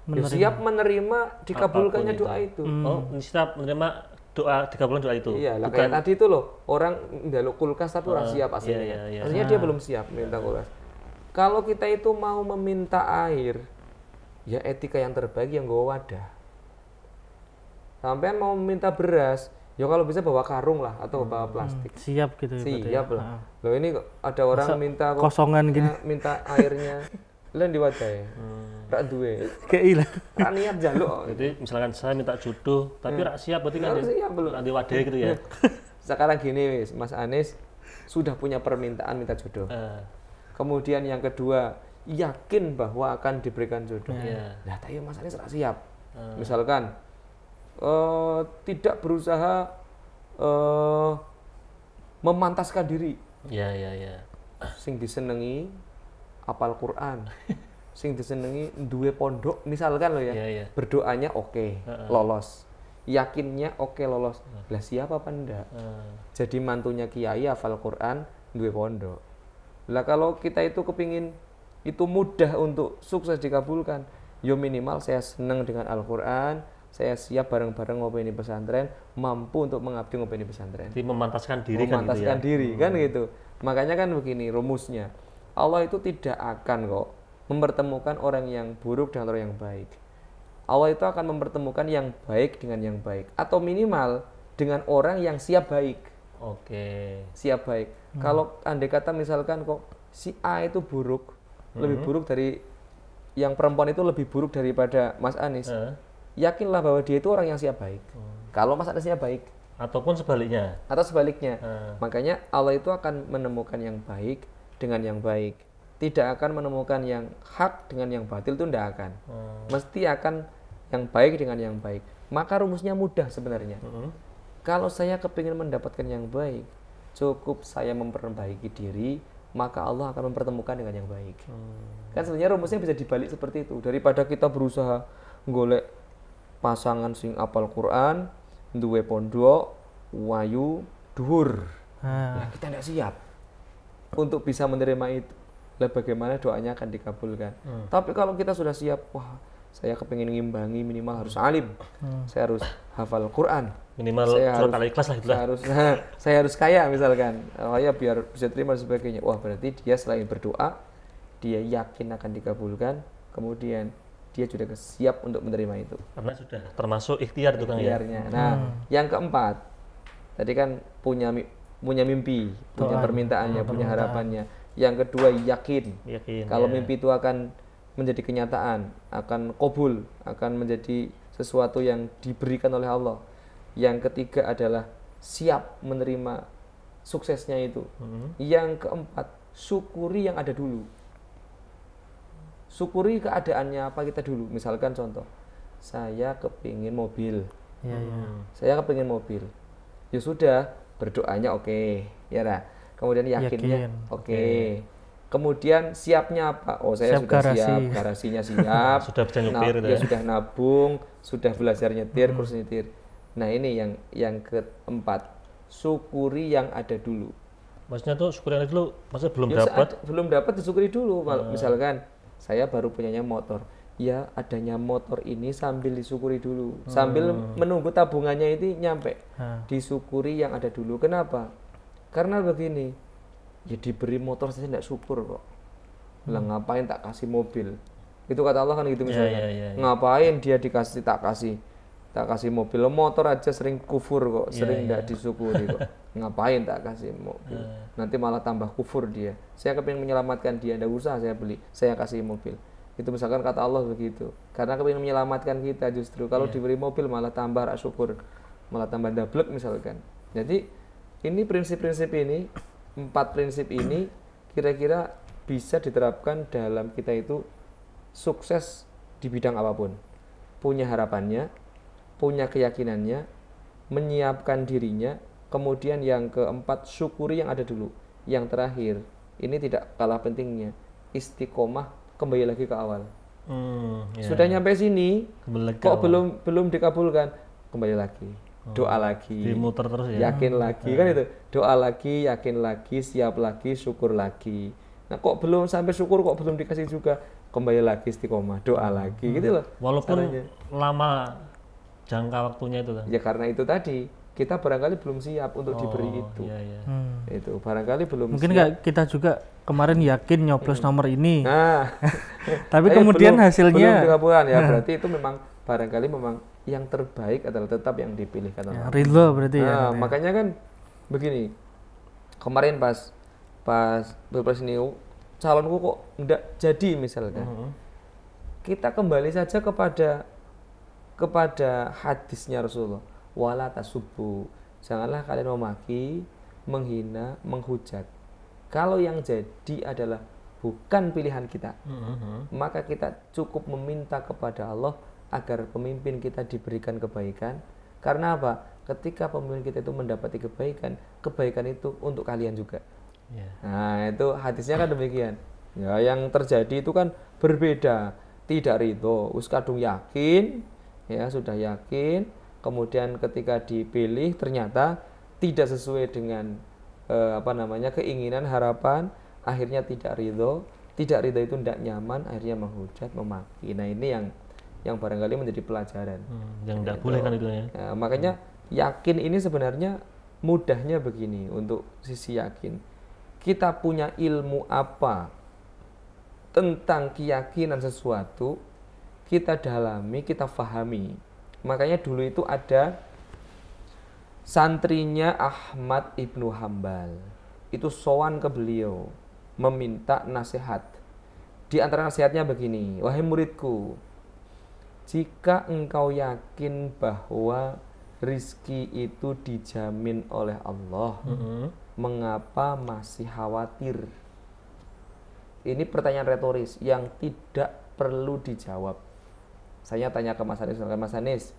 Ya, siap menerima dikabulkannya Apapun doa itu. Oh, siap menerima doa dikabulkan doa itu. Iya, lah kayak tadi itu loh, orang njaluk kulkas tapi orang siap iya, aslinya. iya, iya. Artinya dia belum siap minta kulkas. Kalau kita itu mau meminta air, ya etika yang terbaik yang bawa wadah. Sampean mau meminta beras, ya kalau bisa bawa karung lah atau bawa plastik. Siap gitu ya. berarti ya. Siap lah. Loh ini kok ada orang Masa minta kok kosongan gini. minta airnya. Lain di wadah ya. Rak duwe. Kayak ilah. Rak niat jaluk. Jadi misalkan saya minta jodoh, tapi rak siap berarti kan Rak siap belum. di wadah gitu ya. Sekarang gini wis, Mas Anies sudah punya permintaan minta jodoh. Kemudian yang kedua, yakin bahwa akan diberikan jodoh. Nah, tapi Mas Anies rak siap. Misalkan tidak berusaha memantaskan diri. Iya, iya, iya. Sing disenengi apal Quran. Sing disenengi duwe pondok misalkan lo ya. Iya, iya. Berdoanya oke, lolos. Yakinnya oke, lolos. Lah siapa apa enggak? Jadi mantunya kiai hafal Quran, duwe pondok. Lah kalau kita itu kepingin itu mudah untuk sukses dikabulkan, yo minimal saya senang dengan Al-Quran, saya siap bareng-bareng ngopeni pesantren, mampu untuk mengabdi ngopeni pesantren. Jadi memantaskan diri kan gitu ya. Memantaskan diri kan gitu. Makanya kan begini rumusnya. Allah itu tidak akan kok mempertemukan orang yang buruk dengan orang yang baik. Allah itu akan mempertemukan yang baik dengan yang baik, atau minimal dengan orang yang siap baik. Oke. Siap baik. Kalau andai kata misalkan kok si A itu buruk, lebih buruk dari yang perempuan itu lebih buruk daripada Mas Anies, yakinlah bahwa dia itu orang yang siap baik. Kalau Mas Aniesnya baik, Ataupun sebaliknya. atau sebaliknya. Makanya Allah itu akan menemukan yang baik dengan yang baik. Tidak akan menemukan yang hak dengan yang batil, itu tidak akan. Mesti akan yang baik dengan yang baik. Maka rumusnya mudah sebenarnya. Kalau saya kepingin mendapatkan yang baik, cukup saya memperbaiki diri, maka Allah akan mempertemukan dengan yang baik. Kan sebenarnya rumusnya bisa dibalik seperti itu. Daripada kita berusaha golek pasangan sing apal Quran, duwe pondok, wayu, dhuwur. Ya kita tidak siap untuk bisa menerima itu. Lah bagaimana doanya akan dikabulkan. Tapi kalau kita sudah siap, wah saya kepingin ngimbangi minimal harus alim, saya harus hafal Quran, Minimal saya surat Al-Ikhlas lah gitu lah. saya harus kaya misalkan, ya biar bisa terima dan sebagainya. Wah berarti dia selain berdoa, dia yakin akan dikabulkan, kemudian dia sudah siap untuk menerima itu. Karena sudah termasuk ikhtiar itu Kang ya. Ikhtiarnya. Nah, yang keempat, tadi kan punya mimpi, punya permintaannya, punya harapannya. Yang kedua yakin. Kalau mimpi itu akan menjadi kenyataan, akan qabul, akan menjadi sesuatu yang diberikan oleh Allah. Yang ketiga adalah siap menerima suksesnya itu. Yang keempat, syukuri yang ada dulu. Syukuri keadaannya apa kita dulu. Misalkan contoh, saya kepingin mobil. Saya kepingin mobil. Ya sudah, berdoanya oke, ya lah. Kemudian yakinnya oke. Kemudian siapnya apa? Oh saya Siap sudah garasi. siap, garasinya siap. Sudah bisa nyetir gitu ya. Sudah nabung, sudah belajar nyetir, kursus nyetir. Nah ini yang keempat, syukuri yang ada dulu. Maksudnya tuh syukur yang dulu, maksudnya belum Ya, dapat. belum dapat disyukuri dulu. Misalkan saya baru punyanya motor, ya adanya motor ini sambil disyukuri dulu, sambil menunggu tabungannya itu nyampe, disyukuri yang ada dulu. Kenapa? Karena begini, ya diberi motor saja tidak syukur kok. Lah ngapain tak kasih mobil? Itu kata Allah kan gitu misalnya. Ngapain dia dikasih tak kasih mobil, motor aja sering kufur kok, sering tidak disyukuri kok. Ngapain tak kasih mobil? Nanti malah tambah kufur dia. Saya kepingin menyelamatkan dia, tidak usah saya beli, saya kasih mobil. Itu misalkan kata Allah begitu. Karena kepingin menyelamatkan kita justru. Kalau diberi mobil malah tambah rak syukur, malah tambah dablek misalkan. Jadi ini prinsip-prinsip ini, 4 prinsip ini kira-kira bisa diterapkan dalam kita itu sukses di bidang apapun. Punya harapannya, punya keyakinannya, menyiapkan dirinya, kemudian yang keempat syukuri yang ada dulu. Yang terakhir, ini tidak kalah pentingnya, istiqomah kembali lagi ke awal. Sudah nyampe sini, kok belum dikabulkan, kembali lagi. Doa lagi, dimuter terus ya. Yakin lagi kan itu. Doa lagi, yakin lagi, siap lagi, syukur lagi. Nah kok belum sampai syukur, kok belum dikasih juga, kembali lagi istiqomah, doa lagi gitu loh. Walaupun caranya. lama jangka waktunya itu kan. Ya karena itu tadi kita barangkali belum siap untuk diberi itu. Iya, iya. Itu barangkali belum Mungkin siap. nggak kita juga kemarin yakin nyoblos nomor ini, Nah, tapi kemudian belum hasilnya dikabulkan ya. Berarti itu memang barangkali memang yang terbaik adalah tetap yang dipilihkan oleh Allah. ridho berarti ya. Nah, makanya kan begini. Kemarin pas Pilpres ini calonku kok enggak jadi misalkan. Kita kembali saja kepada hadisnya Rasulullah. Wala tasubbu. Janganlah kalian memaki, menghina, menghujat. Kalau yang jadi adalah bukan pilihan kita, maka kita cukup meminta kepada Allah agar pemimpin kita diberikan kebaikan. Karena apa? Ketika pemimpin kita itu mendapati kebaikan itu untuk kalian juga. Yeah. Nah itu hadisnya kan demikian. Ya yang terjadi itu kan berbeda, tidak ridho, kadung yakin, ya sudah yakin. Kemudian ketika dipilih ternyata tidak sesuai dengan keinginan, harapan, akhirnya tidak ridho itu tidak nyaman, akhirnya menghujat, memaki. Nah ini yang barangkali menjadi pelajaran. Yang tidak boleh kan itu ya. Ya, makanya yakin ini sebenarnya mudahnya begini untuk sisi yakin. Kita punya ilmu apa tentang keyakinan sesuatu, kita dalami, kita fahami. Makanya dulu itu ada santrinya Ahmad Ibnu Hambal. Itu sowan ke beliau meminta nasihat. Di antara nasihatnya begini, wahai muridku, jika engkau yakin bahwa rizki itu dijamin oleh Allah, mengapa masih khawatir? Ini pertanyaan retoris yang tidak perlu dijawab. Saya tanya ke Mas Anis,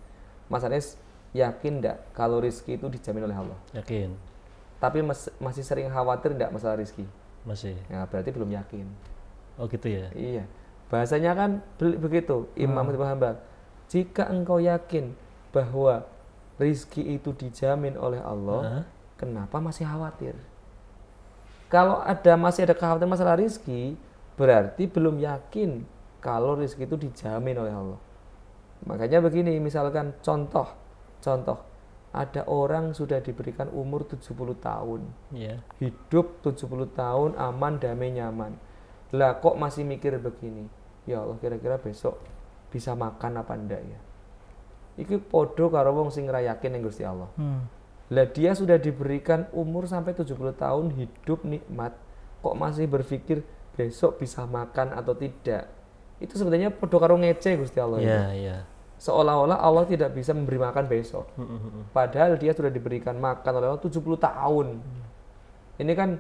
Mas Anis yakin enggak kalau rizki itu dijamin oleh Allah? Yakin. Tapi masih sering khawatir enggak masalah rizki? Masih. Ya berarti belum yakin. Oh gitu ya. Iya. Bahasanya kan begitu, Imam Ibnu Hanbal. Jika engkau yakin bahwa rizki itu dijamin oleh Allah, kenapa masih khawatir? Kalau masih ada kekhawatiran masalah rizki, berarti belum yakin kalau rizki itu dijamin oleh Allah. Makanya begini, misalkan contoh, ada orang sudah diberikan umur 70 tahun, hidup 70 tahun, aman, damai, nyaman. Lah kok masih mikir begini, ya Allah kira-kira besok bisa makan apa enggak ya? Iki podo karo wong sing ra yakin ning Gusti Allah. Lah dia sudah diberikan umur sampai 70 tahun, hidup nikmat, kok masih berpikir besok bisa makan atau tidak? Itu sebenarnya podo karo ngece Gusti Allah. Iya. Seolah-olah Allah tidak bisa memberi makan besok. Padahal dia sudah diberikan makan oleh Allah 70 tahun. Ini kan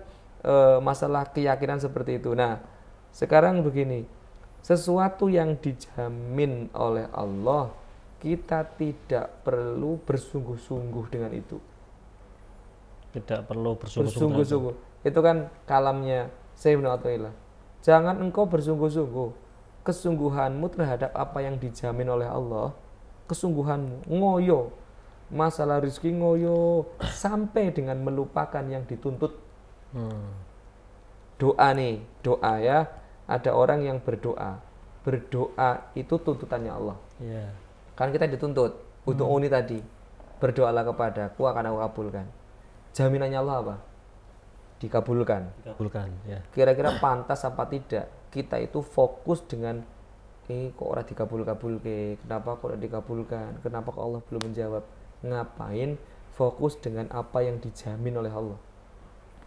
masalah keyakinan seperti itu. Nah, sekarang begini, sesuatu yang dijamin oleh Allah, kita tidak perlu bersungguh-sungguh dengan itu. Tidak perlu bersungguh-sungguh. Itu kan kalamnya Sayyidina Athaillah. Jangan engkau bersungguh-sungguh. Kesungguhanmu terhadap apa yang dijamin oleh Allah, kesungguhanmu ngoyo. Masalah rezeki ngoyo sampai dengan melupakan yang dituntut. Doa nih, doa ya. Ada orang yang berdoa itu tuntutannya Allah. Kan kita dituntut untuk uni tadi, berdoalah kepadaku akan aku kabulkan. Jaminannya Allah apa? Dikabulkan ya. Kira-kira pantas apa tidak kita itu fokus dengan kok orang dikabul-kabul kenapa kok orang dikabulkan, kenapa kok Allah belum menjawab? Ngapain fokus dengan apa yang dijamin oleh Allah?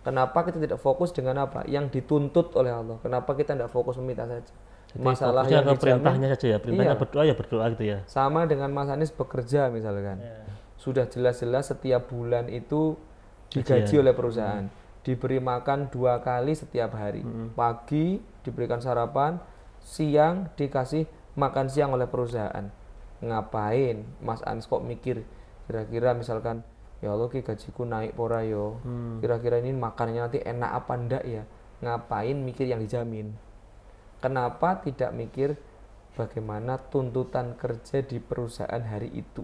Kenapa kita tidak fokus dengan apa yang dituntut oleh Allah? Kenapa kita tidak fokus meminta saja? Jadi masalah yang dijamin, perintahnya saja ya, perintahnya berdoa ya berdoa gitu ya. Sama dengan Mas Anies bekerja misalkan, sudah jelas-jelas setiap bulan itu digaji oleh perusahaan, diberi makan 2 kali setiap hari, pagi diberikan sarapan, siang dikasih makan siang oleh perusahaan. Ngapain Mas Anies kok mikir kira-kira misalkan ya Allah gajiku naik pora yo, kira-kira ini makannya nanti enak apa ndak ya? Ngapain mikir yang dijamin? Kenapa tidak mikir bagaimana tuntutan kerja di perusahaan hari itu?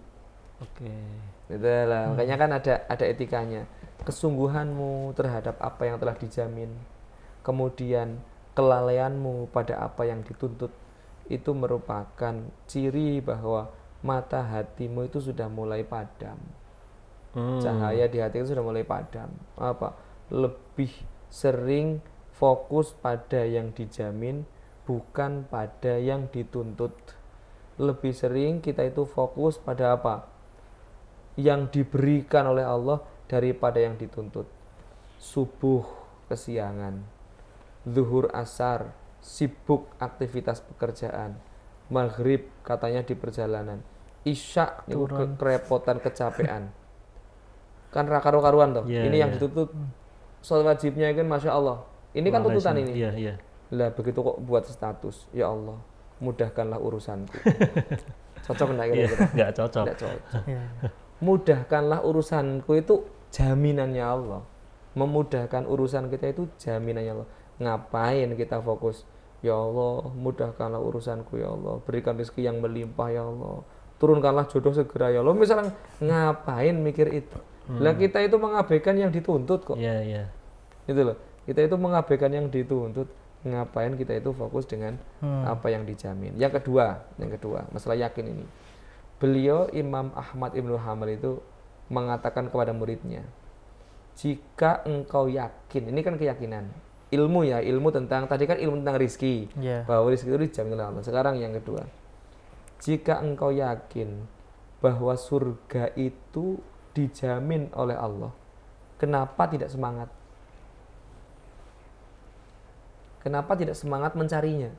Itulah, makanya kan ada etikanya. Kesungguhanmu terhadap apa yang telah dijamin, kemudian kelalaianmu pada apa yang dituntut, itu merupakan ciri bahwa mata hatimu itu sudah mulai padam. Cahaya di hati itu sudah mulai padam. Apa? Lebih sering fokus pada yang dijamin, bukan pada yang dituntut. Lebih sering kita itu fokus pada apa? Yang diberikan oleh Allah daripada yang dituntut. Subuh kesiangan, zuhur asar sibuk aktivitas pekerjaan, maghrib katanya di perjalanan, isya itu kerepotan kecapean. Kan karu-karuan toh. Ini yang dituntut sholat wajibnya kan masya Allah. Ini kan tuntutan ini. Lah begitu kok buat status, ya Allah mudahkanlah urusanku. Cocok enggak kira-kira? Enggak cocok. Enggak cocok. Mudahkanlah urusanku itu jaminannya Allah. Memudahkan urusan kita itu jaminannya Allah. Ngapain kita fokus? Ya Allah mudahkanlah urusanku ya Allah. Berikan rezeki yang melimpah ya Allah. Turunkanlah jodoh segera ya Allah. Misalnya ngapain mikir itu? Lah kita itu mengabaikan yang dituntut kok. Iya. Gitu loh. Kita itu mengabaikan yang dituntut. Ngapain kita itu fokus dengan apa yang dijamin. Yang kedua, masalah yakin ini. Beliau Imam Ahmad Ibnu Hanbal itu mengatakan kepada muridnya, jika engkau yakin, ini kan keyakinan, ilmu ya, ilmu tentang, tadi kan ilmu tentang rizki, bahwa rizki itu dijamin oleh Allah. Sekarang yang kedua, jika engkau yakin bahwa surga itu dijamin oleh Allah, kenapa tidak semangat? Kenapa tidak semangat mencarinya?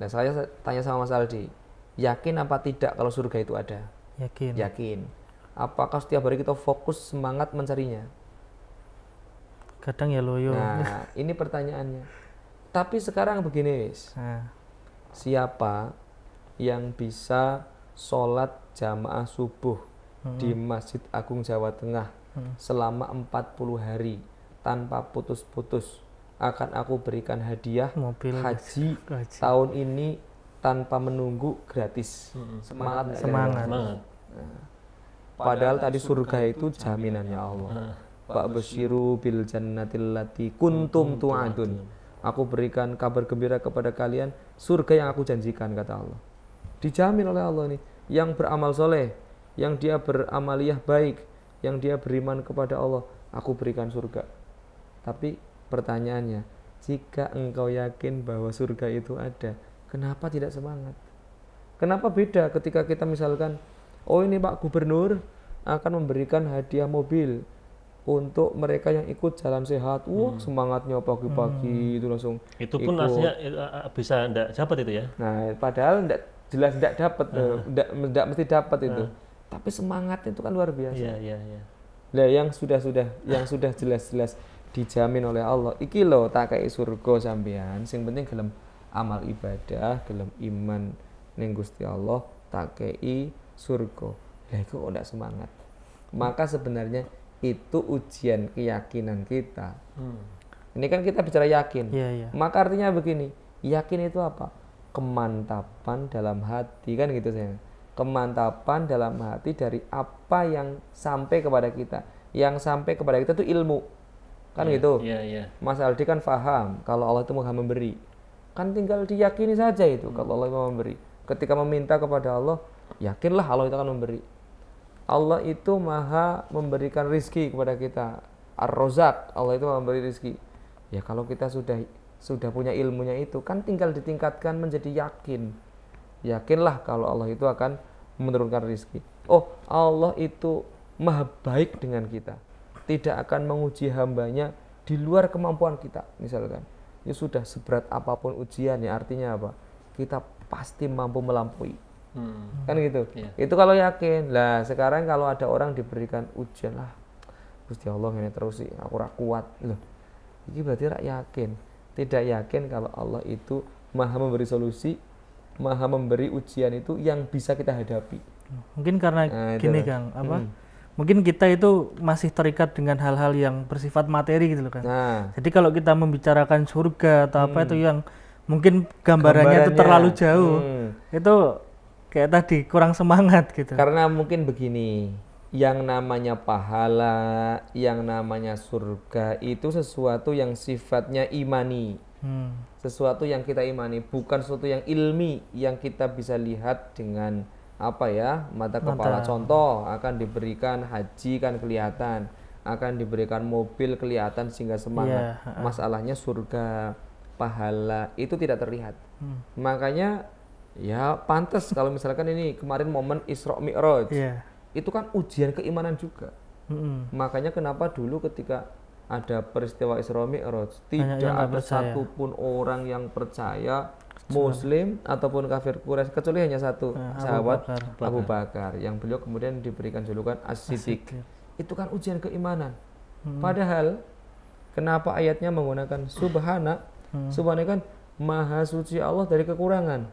Nah saya tanya sama Mas Aldi, yakin apa tidak kalau surga itu ada? Yakin. Apakah setiap hari kita fokus semangat mencarinya? Kadang ya loyo. Nah ini pertanyaannya. Tapi sekarang begini, siapa yang bisa sholat jamaah subuh di Masjid Agung Jawa Tengah selama 40 hari tanpa putus-putus, akan aku berikan hadiah mobil haji tahun ini tanpa menunggu, gratis. Semangat. Nah, padahal tadi surga itu jaminannya Allah. Pak Basyiru bil jannatil lati kuntum tu'adun. Aku berikan kabar gembira kepada kalian surga yang aku janjikan, kata Allah. Dijamin oleh Allah nih, yang beramal soleh, yang dia beramaliyah baik, yang dia beriman kepada Allah, aku berikan surga. Tapi pertanyaannya, jika engkau yakin bahwa surga itu ada, kenapa tidak semangat? Kenapa beda ketika kita misalkan, oh ini Pak Gubernur akan memberikan hadiah mobil untuk mereka yang ikut jalan sehat. Wah, semangatnya pagi-pagi itu langsung. Itu pun artinya bisa enggak dapat itu ya. Nah, padahal jelas enggak dapat, enggak mesti dapat itu. Tapi semangatnya itu kan luar biasa. Iya. Lah yang sudah jelas-jelas dijamin oleh Allah. Iki lho tak kei surga sampean, sing penting gelem amal ibadah, gelem iman ning Gusti Allah, tak kei surga. Lah iku kok ndak semangat. Maka sebenarnya itu ujian keyakinan kita. Ini kan kita bicara yakin. Maka artinya begini, yakin itu apa? Kemantapan dalam hati, kan gitu saya. Kemantapan dalam hati dari apa yang sampai kepada kita. Yang sampai kepada kita itu ilmu. Kan gitu. Mas Aldi kan paham kalau Allah itu Maha memberi. Kan tinggal diyakini saja itu kalau Allah Maha memberi. Ketika meminta kepada Allah, yakinlah Allah itu akan memberi. Allah itu Maha memberikan rizki kepada kita. Ar-Rozak, Allah itu memberi rizki. Ya kalau kita sudah punya ilmunya itu, kan tinggal ditingkatkan menjadi yakin. Yakinlah kalau Allah itu akan menurunkan rizki. Oh, Allah itu Maha baik dengan kita. Tidak akan menguji hambanya di luar kemampuan kita. Misalkan, ya sudah seberat apapun ujiannya, artinya apa? Kita pasti mampu melampaui. Kan gitu. Itu kalau yakin. Lah sekarang kalau ada orang diberikan ujian, lah Gusti Allah ini terus sih aku ora kuat. Loh, ini berarti rak yakin. Tidak yakin kalau Allah itu Maha memberi solusi, Maha memberi ujian itu yang bisa kita hadapi. Mungkin karena gini Kang, mungkin kita itu masih terikat dengan hal-hal yang bersifat materi gitu loh kan. Jadi kalau kita membicarakan surga atau apa itu yang mungkin gambarannya itu terlalu jauh, itu kayak tadi kurang semangat gitu. Karena mungkin begini, yang namanya pahala, yang namanya surga itu sesuatu yang sifatnya imani. Sesuatu yang kita imani, bukan sesuatu yang ilmi yang kita bisa lihat dengan apa ya, mata kepala. Contoh, akan diberikan haji kan kelihatan, akan diberikan mobil kelihatan sehingga semangat. Masalahnya surga, pahala itu tidak terlihat. Makanya ya pantas kalau misalkan ini kemarin momen Isra Mi'raj. Itu kan ujian keimanan juga. Makanya kenapa dulu ketika ada peristiwa Isra Mi'raj tidak ada satupun orang yang percaya, Muslim ataupun kafir Quraisy, kecuali hanya satu sahabat Abu Bakar yang beliau kemudian diberikan julukan As-Siddiq. Itu kan ujian keimanan. Padahal kenapa ayatnya menggunakan subhana? Subhana kan maha suci Allah dari kekurangan,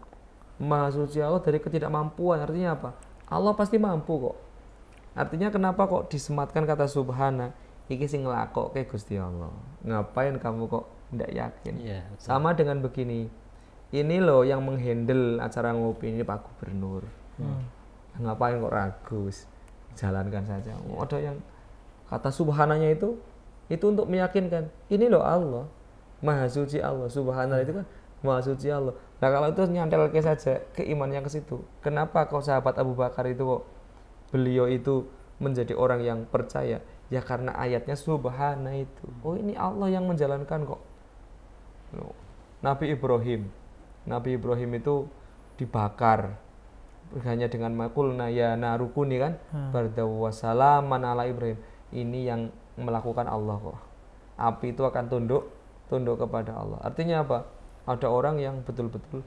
maha suci Allah dari ketidakmampuan. Artinya apa? Allah pasti mampu kok. Artinya kenapa kok disematkan kata subhana? Iki sing nglakokke Gusti Allah. Ngapain kamu kok ndak yakin? Sama dengan begini. Ini loh yang menghandle acara ngopi ini Pak Gubernur. Ngapain kok ragu? Jalankan saja. Ada yang kata subhananya itu untuk meyakinkan. Ini loh Allah. Maha suci Allah. Subhana itu kan maha suci Allah. Nah kalau itu nyantel saja keimanannya ke situ. Kenapa kok sahabat Abu Bakar itu kok beliau itu menjadi orang yang percaya? Ya karena ayatnya subhana itu. Oh ini Allah yang menjalankan kok. Nabi Ibrahim itu dibakar. Hanya dengan makulna ya narukuni kan. Barda wa salaman ala Ibrahim. Ini yang melakukan Allah kok. Api itu akan tunduk kepada Allah. Artinya apa? Ada orang yang betul-betul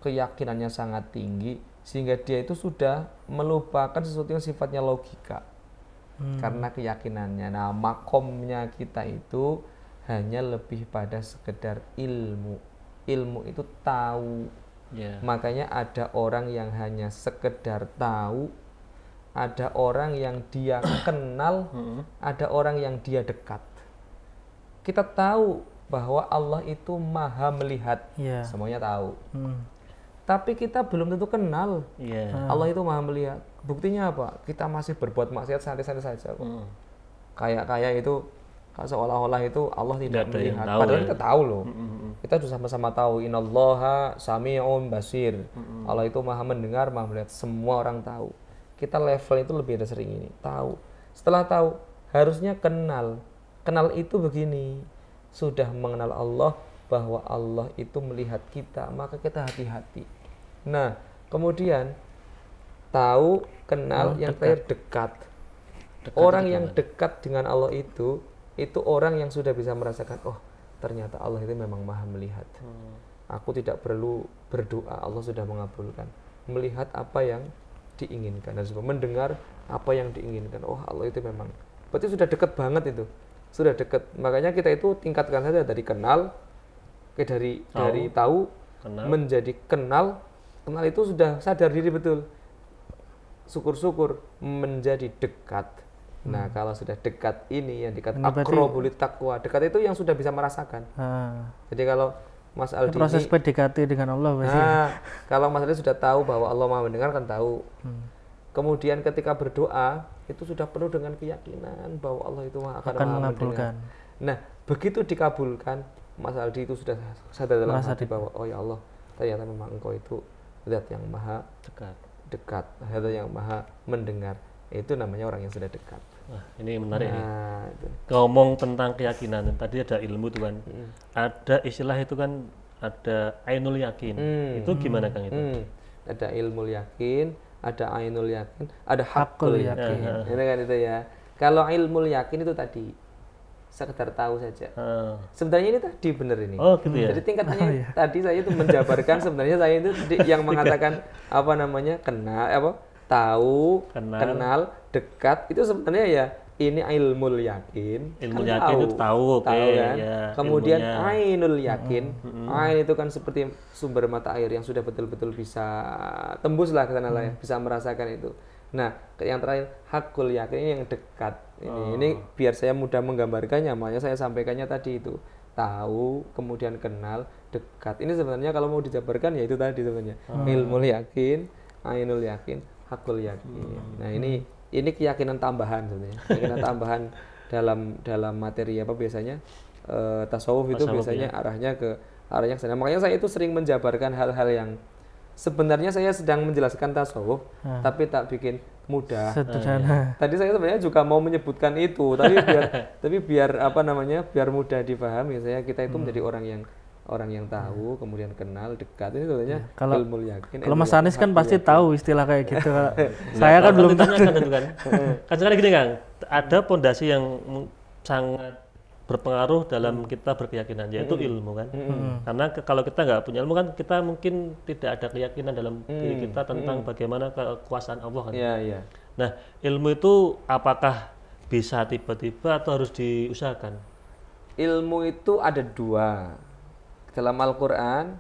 keyakinannya sangat tinggi sehingga dia itu sudah melupakan sesuatu yang sifatnya logika karena keyakinannya. Nah makomnya kita itu hanya lebih pada sekedar ilmu itu tahu. Makanya ada orang yang hanya sekedar tahu, ada orang yang dia kenal, ada orang yang dia dekat. Kita tahu bahwa Allah itu maha melihat, semuanya tahu. Tapi kita belum tentu kenal Allah itu maha melihat. Buktinya apa? Kita masih berbuat maksiat santai-santai saja kok. Kayak itu seolah-olah itu Allah tidak melihat. Padahal kita tahu loh. Kita sudah sama-sama tahu innallaha sami'un basir. Allah itu maha mendengar, maha melihat. Semua orang tahu. Kita level itu lebih dari sering ini. Tahu. Setelah tahu, harusnya kenal. Kenal itu begini. Sudah mengenal Allah, bahwa Allah itu melihat kita, maka kita hati-hati. Nah, kemudian tahu, kenal, yang terakhir dekat. Orang yang dekat dengan Allah itu orang yang sudah bisa merasakan, oh ternyata Allah itu memang maha melihat. Aku tidak perlu berdoa, Allah sudah mengabulkan. Melihat apa yang diinginkan dan mendengar apa yang diinginkan. Oh Allah itu memang, berarti sudah dekat banget itu. Sudah dekat. Makanya kita itu tingkatkan saja dari kenal, dari tahu kenal. Menjadi kenal itu sudah sadar diri betul. Syukur-syukur menjadi dekat. Nah kalau sudah dekat ini yang dekat aqrabulit taqwa, dekat itu yang sudah bisa merasakan. Jadi kalau Mas Aldi proses PDKT dengan Allah kalau Mas Aldi sudah tahu bahwa Allah Maha mendengar kan tahu. Kemudian ketika berdoa itu sudah penuh dengan keyakinan bahwa Allah itu akan mengabulkan. Nah begitu dikabulkan, Mas Aldi itu sudah sadar dalam hati bahwa oh ya Allah, ternyata memang Engkau itu zat yang maha dekat, zat yang maha mendengar. Itu namanya orang yang sudah dekat. Wah, ini menarik nih. Ngomong tentang keyakinan, tadi ada ilmu tuh kan. Ada istilah itu kan, ada ainul yakin. Itu gimana Kang itu? Ada ilmu yakin, ada ainul yakin, ada hakul yakin. Ini kan itu ya. Kalau ilmu yakin itu tadi sekedar tahu saja. Sebenarnya ini tadi benar ini. Oh gitu ya. Jadi tingkatannya tadi saya itu menjabarkan sebenarnya saya itu yang mengatakan apa namanya tahu, kenal, dekat itu sebenarnya ya ini ilmu yakin. Ilmu kan yakin itu tahu kan. Ya, kemudian ainul yakin, ain itu kan seperti sumber mata air yang sudah betul-betul bisa tembus lah ke sana lah ya, bisa merasakan itu. Nah, yang terakhir hakul yakin ini yang dekat. Ini biar saya mudah menggambarkannya, makanya saya sampaikannya tadi itu. Tahu, kemudian kenal, dekat. Ini sebenarnya kalau mau dijabarkan ya itu tadi sebenarnya. Ilmu yakin, ainul yakin, hakul yakin. Nah, ini ini keyakinan tambahan sebenarnya. Keyakinan tambahan dalam materi apa biasanya tasawuf itu biasanya arahnya ke sana. Makanya saya itu sering menjabarkan hal-hal yang sebenarnya saya sedang menjelaskan tasawuf tapi tak bikin mudah. Sederhana. Tadi saya sebenarnya juga mau menyebutkan itu, tapi biar apa namanya? Biar mudah dipahami. Kita itu menjadi orang yang tahu, kemudian kenal, dekat. Ini sebenarnya ilmu yakin. Kalau Mas Anis kan pasti tahu istilah kayak gitu. Saya kan belum tahu. Kan sekarang gini Kang, ada pondasi yang sangat berpengaruh dalam kita berkeyakinan, yaitu ilmu kan. Karena kalau kita nggak punya ilmu kan kita mungkin tidak ada keyakinan dalam diri kita tentang bagaimana kekuasaan Allah kan. Iya. Nah, ilmu itu apakah bisa tiba-tiba atau harus diusahakan? Ilmu itu ada dua. Dalam Al-Quran,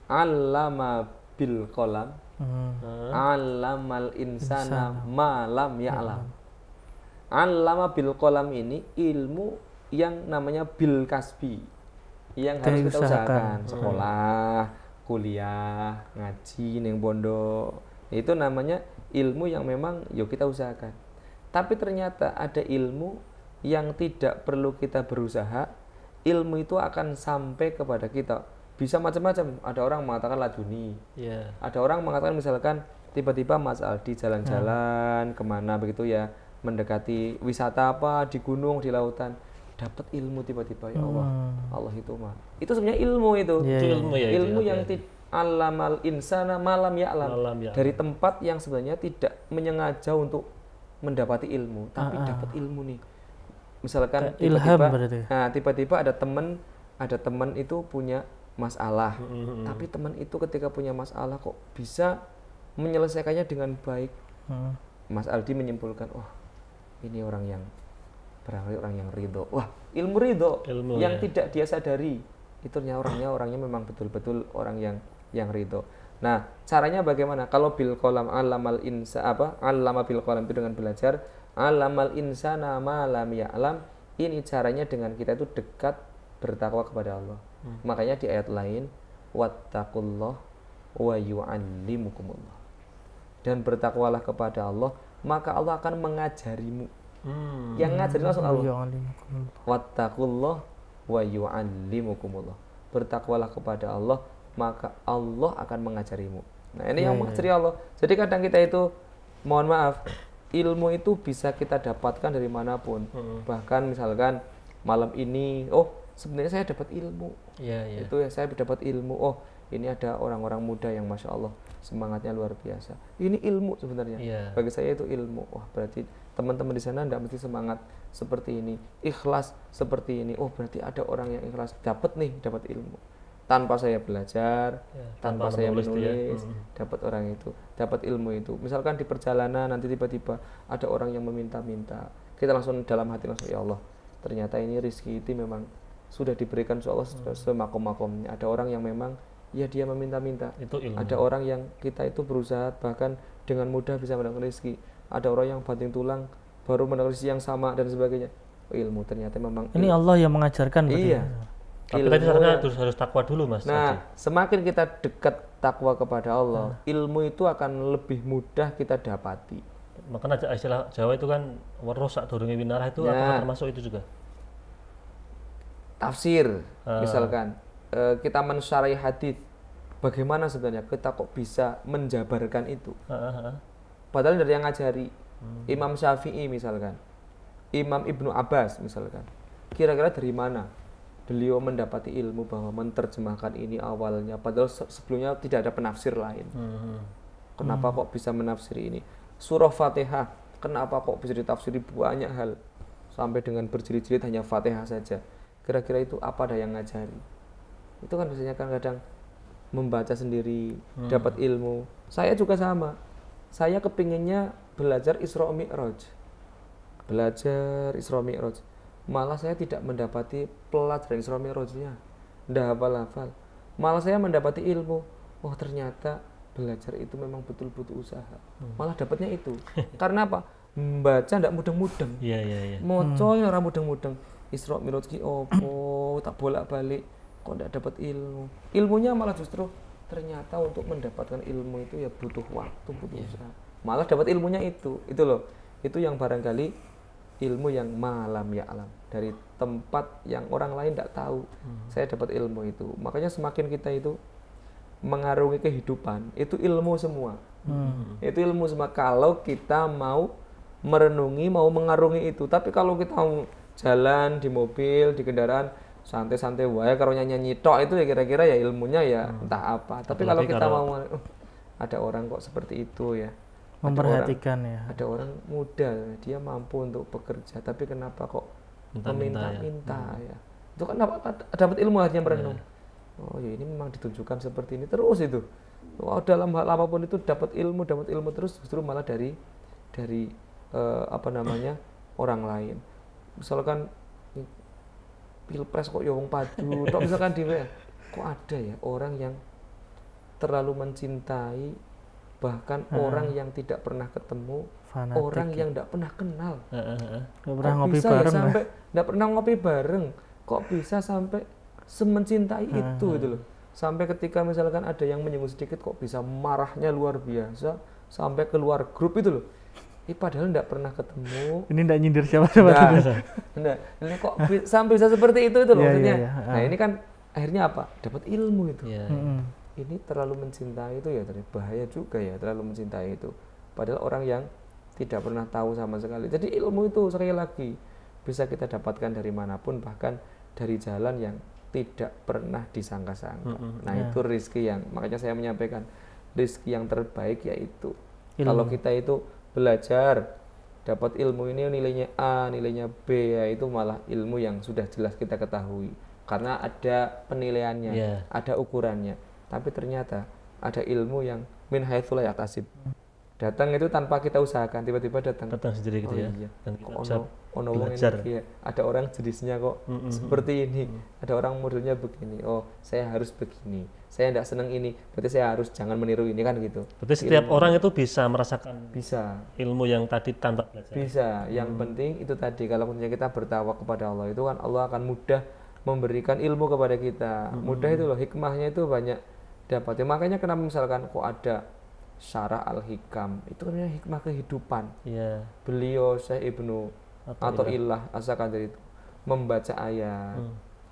allama bil qalam, allamal insana ma lam ya'lam. Allama bil qalam ini ilmu yang namanya bil kasbi, yang harus kita usahakan. Sekolah, kuliah, ngaji, neng pondok. Itu namanya ilmu yang memang yuk kita usahakan. Tapi ternyata ada ilmu yang tidak perlu kita berusaha. Ilmu itu akan sampai kepada kita. Bisa macam-macam. Ada orang mengatakan laduni. Ada orang mengatakan misalkan tiba-tiba Mas Aldi jalan-jalan kemana begitu ya, mendekati wisata apa di gunung, di lautan, dapat ilmu tiba-tiba, ya Allah itu mah. Itu sebenarnya ilmu itu. Itu ilmu ya. Ilmu yang alamal insana malam ya'lam. Dari tempat yang sebenarnya tidak menyengaja untuk mendapati ilmu, tapi dapat ilmu nih. Misalkan tiba-tiba ada teman itu punya masalah, tapi teman itu ketika punya masalah kok bisa menyelesaikannya dengan baik. Mas Aldi menyimpulkan, ini orang yang barangkali orang yang ridho. Wah, ilmu ridho yang tidak dia sadari. Itu orangnya memang betul-betul orang yang ridho. Nah, caranya bagaimana? Kalau bil qalam allama bil qalam itu dengan belajar, allamal insana ma lam ya'lam. Ini caranya dengan kita itu dekat bertakwa kepada Allah. Makanya di ayat lain, wattaqullah wa yu'allimukumullah. Dan bertakwalah kepada Allah, maka Allah akan mengajarimu. Yang ngajarin langsung Allah. Wattaqullah wa yu'allimukumullah. Bertakwalah kepada Allah, maka Allah akan mengajarimu. Nah, ini yang mengajari Allah. Jadi kadang kita itu, mohon maaf, ilmu itu bisa kita dapatkan dari manapun. Bahkan misalkan malam ini, sebenarnya saya dapat ilmu. Itu ya, saya dapat ilmu. Ini ada orang-orang muda yang Masya Allah semangatnya luar biasa. Ini ilmu sebenarnya. Bagi saya itu ilmu. Berarti teman-teman di sana tidak mesti semangat seperti ini, ikhlas seperti ini. Berarti ada orang yang ikhlas, dapat ilmu. Tanpa saya belajar, tanpa saya menulis, dapat orang itu, dapat ilmu itu. Misalkan di perjalanan nanti tiba-tiba ada orang yang meminta-minta, kita langsung dalam hati langsung, ya Allah, ternyata ini rezeki itu memang sudah diberikan Allah semakom-makomnya. Ada orang yang memang ya dia meminta-minta. Ada orang yang kita itu berusaha bahkan dengan mudah bisa mendapat rezeki. Ada orang yang banting tulang baru mendapat rezeki yang sama dan sebagainya. Ilmu ternyata memang ini Allah yang mengajarkan. Iya. Tapi tadi harus takwa dulu Mas. Nah, semakin kita dekat takwa kepada Allah, ilmu itu akan lebih mudah kita dapati. Makanya istilah Jawa itu kan warosak durunge winarah itu apakah termasuk itu juga? Tafsir, misalkan kita mensyarahi hadis, bagaimana sebenarnya kita kok bisa menjabarkan itu? Padahal dari yang ngajari Imam Syafi'i misalkan, Imam Ibnu Abbas misalkan, kira-kira dari mana beliau mendapati ilmu bahwa menerjemahkan ini awalnya, padahal sebelumnya tidak ada penafsir lain. Kenapa kok bisa menafsiri ini? Surah Fatihah, kenapa kok bisa ditafsiri banyak hal sampai dengan berjilid-jilid hanya Fatihah saja? Kira-kira itu apa ada yang ngajari? Itu kan biasanya kan kadang membaca sendiri, dapat ilmu. Saya juga sama. Saya kepinginnya belajar Isra Mi'raj. Malah saya tidak mendapati pelajaran Isra Mi'rajnya. Tidak hafal-hafal. Malah saya mendapati ilmu. Ternyata belajar itu memang betul butuh usaha. Malah dapatnya itu. Karena apa? Membaca tidak mudeng-mudeng. Moco ya ora mudeng-mudeng. Isra Mi'raj ki tak bolak-balik kok tidak dapat ilmu. Ilmunya malah justru ternyata untuk mendapatkan ilmu itu ya butuh waktu, butuh usaha. Malah dapat ilmunya itu loh. itu yang barangkali ilmu yang malam ya alam, dari tempat yang orang lain tidak tahu. Saya dapat ilmu itu. Makanya semakin kita itu mengarungi kehidupan, itu ilmu semua. Itu ilmu semua kalau kita mau merenungi, mau mengarungi itu. Tapi kalau kita mau jalan di mobil, di kendaraan santai-santai wae karo nyanyi tok, itu ya kira-kira ya ilmunya ya entah apa. Tapi kalau kita mau ada orang kok seperti itu ya, Memperhatikan ya. ada orang muda dia mampu untuk bekerja tapi kenapa kok meminta-minta ya. Itu kan dapat ilmu akhirnya merenung. Oh ya ini memang ditunjukkan seperti ini terus itu. Dalam hal apapun itu dapat ilmu terus, justru malah dari orang lain. Misalkan pilpres kok ya wong padu, tok misalkan kok ada ya orang yang terlalu mencintai, bahkan orang yang tidak pernah ketemu, Fanatik, orang yang tidak pernah kenal. Nggak pernah Kok ngopi bisa bareng ya lah. sampai tidak pernah ngopi bareng, kok bisa sampai semencintai itu gitu loh. Sampai ketika misalkan ada yang menyinggung sedikit kok bisa marahnya luar biasa sampai keluar grup itu loh. Padahal tidak pernah ketemu. Ini enggak nyindir siapa-siapa. Nah, ini kok sampai bisa seperti itu loh maksudnya. Nah ini kan akhirnya apa? Dapat ilmu itu. Ini terlalu mencintai itu ya, bahaya juga ya terlalu mencintai itu. Padahal orang yang tidak pernah tahu sama sekali. Jadi ilmu itu sekali lagi bisa kita dapatkan dari manapun, bahkan dari jalan yang tidak pernah disangka-sangka. Nah itu rezeki yang, makanya saya menyampaikan rezeki yang terbaik yaitu kalau kita itu belajar dapat ilmu ini nilainya A, nilainya B, ya itu malah ilmu yang sudah jelas kita ketahui karena ada penilaiannya, ada ukurannya. Tapi ternyata ada ilmu yang min haitsu la yahtasib. Datang itu tanpa kita usahakan, tiba-tiba datang sendiri gitu ya. Iya. Dan Kok ono wong ini ya. Ada orang jenisnya kok seperti ini. Ada orang modelnya begini. Oh, saya harus begini. Saya tidak senang ini, berarti saya harus jangan meniru ini kan gitu. Berarti setiap orang itu bisa merasakan ilmu yang tadi tanpa belajar. Bisa. Yang penting itu tadi kalau kita bertawak kepada Allah itu kan Allah akan mudah memberikan ilmu kepada kita. Mudah itu loh, hikmahnya itu banyak dapat. Ya, makanya kenapa misalkan kok ada Syarah Al-Hikam, itu kan hikmah kehidupan. Beliau Syekh Ibnu Athaillah As-Sakandari itu membaca ayat,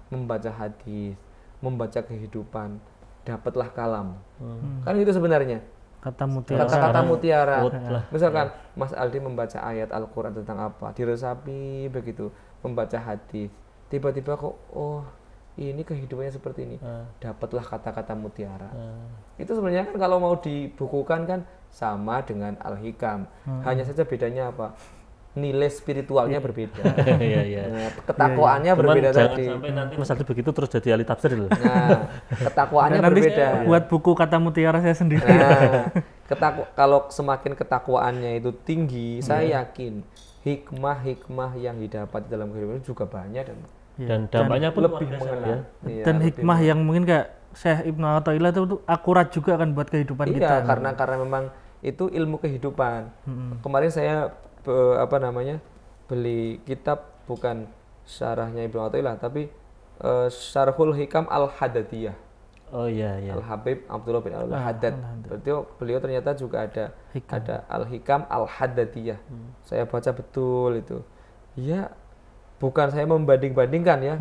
membaca hadis, membaca kehidupan, dapatlah kalam. Kan itu sebenarnya kata-kata mutiara. Misalkan Mas Aldi membaca ayat Al-Quran tentang apa, diresapi begitu, membaca hadis, tiba-tiba kok ini kehidupannya seperti ini, dapatlah kata-kata mutiara. Itu sebenarnya kan kalau mau dibukukan kan sama dengan Al-Hikam, hanya saja bedanya apa? Nilai spiritualnya berbeda. Nah, ketakwaannya berbeda tadi. Jangan sampai nanti Mas Aldi begitu terus jadi ahli tafsir loh. Nah, ketakwaannya berbeda. Buat buku kata mutiara saya sendiri. Nah, kalau semakin ketakwaannya itu tinggi, saya yakin hikmah-hikmah yang didapat dalam kehidupan juga banyak dan dampaknya pun lebih mengenal. Dan hikmah yang mungkin kayak Syekh Ibnu Athaillah itu akurat juga kan buat kehidupan kita. Iya, karena memang itu ilmu kehidupan. Kemarin saya beli kitab, bukan syarahnya Ibnu Athaillah tapi Syarhul Hikam Al-Haddadiyah. Al-Habib Abdullah bin Al-Haddad. Berarti beliau ternyata juga ada Al-Hikam Al-Haddadiyah. Saya baca betul itu. Ya, bukan saya membanding-bandingkan ya,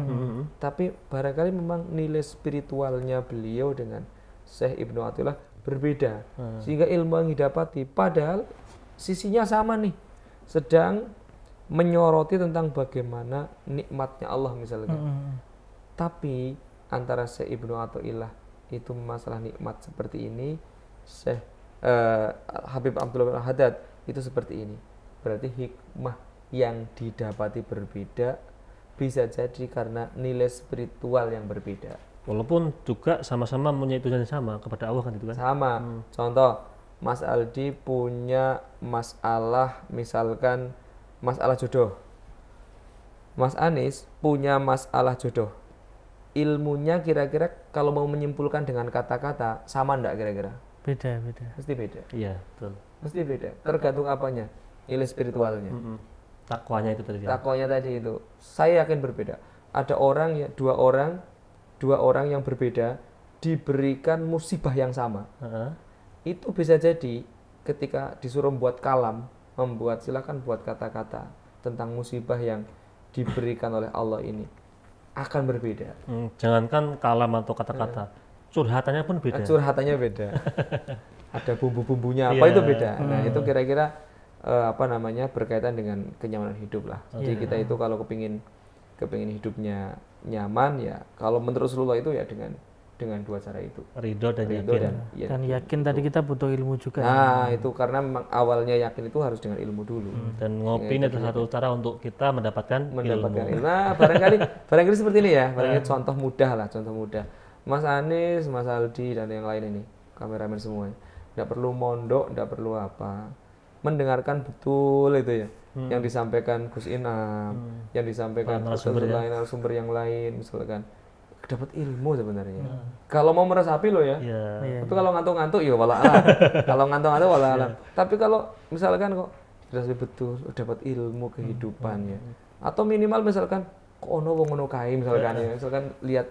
tapi barangkali memang nilai spiritualnya beliau dengan Syekh Ibnu Athaillah berbeda, sehingga ilmu yang didapati padahal sisinya sama nih, sedang menyoroti tentang bagaimana nikmatnya Allah misalnya. Tapi antara Syekh Ibnu Athaillah itu masalah nikmat seperti ini, Syekh Habib Abdullah bin Al-Haddad itu seperti ini. Berarti hikmah yang didapati berbeda, bisa jadi karena nilai spiritual yang berbeda. Walaupun juga sama-sama punya tujuan yang sama kepada Allah kan itu kan. Sama. Contoh, Mas Aldi punya masalah, misalkan masalah jodoh. Mas Anis punya masalah jodoh. Ilmunya kira-kira kalau mau menyimpulkan dengan kata-kata sama enggak kira-kira? Beda. Mesti beda. Iya, betul. Mesti beda. Tergantung apanya? Nilai spiritualnya. Takwanya itu tadi. Takwanya tadi itu. Saya yakin berbeda. Ada dua orang yang berbeda diberikan musibah yang sama. Itu bisa jadi ketika disuruh buat kalam, silakan buat kata-kata tentang musibah yang diberikan oleh Allah ini akan berbeda. Jangankan kalam atau kata-kata, curhatannya pun beda. Curhatannya beda. Ada bumbu-bumbunya apa itu beda. Nah, itu kira-kira berkaitan dengan kenyamanan hidup lah. Jadi kita itu kalau kepingin hidupnya nyaman ya, kalau menurut Rasulullah itu ya dengan dua cara itu. Ridho dan yakin. Dan yakin tadi kita butuh ilmu juga. Nah, itu karena memang awalnya yakin itu harus dengan ilmu dulu. Dan ngopi ini adalah satu cara untuk kita mendapatkan ilmu. Nah, barangkali seperti ini ya. Barangkali contoh mudah. Mas Anies, Mas Aldi dan yang lain ini, kameramen semuanya. Nggak perlu mondok, nggak perlu apa. Mendengarkan betul itu ya. Yang disampaikan Gus Inam, yang disampaikan narasumber yang lain misalkan. Dapat ilmu sebenarnya. Kalau mau meresapi loh ya. Tapi kalau ngantuk-ngantuk ya wala alam. Kalau ngantuk-ngantuk wala alam. Tapi kalau misalkan kok jelas betul dapat ilmu kehidupan ya. Atau minimal misalkan kok ono wong ngono kae misalkan ya. Misalkan lihat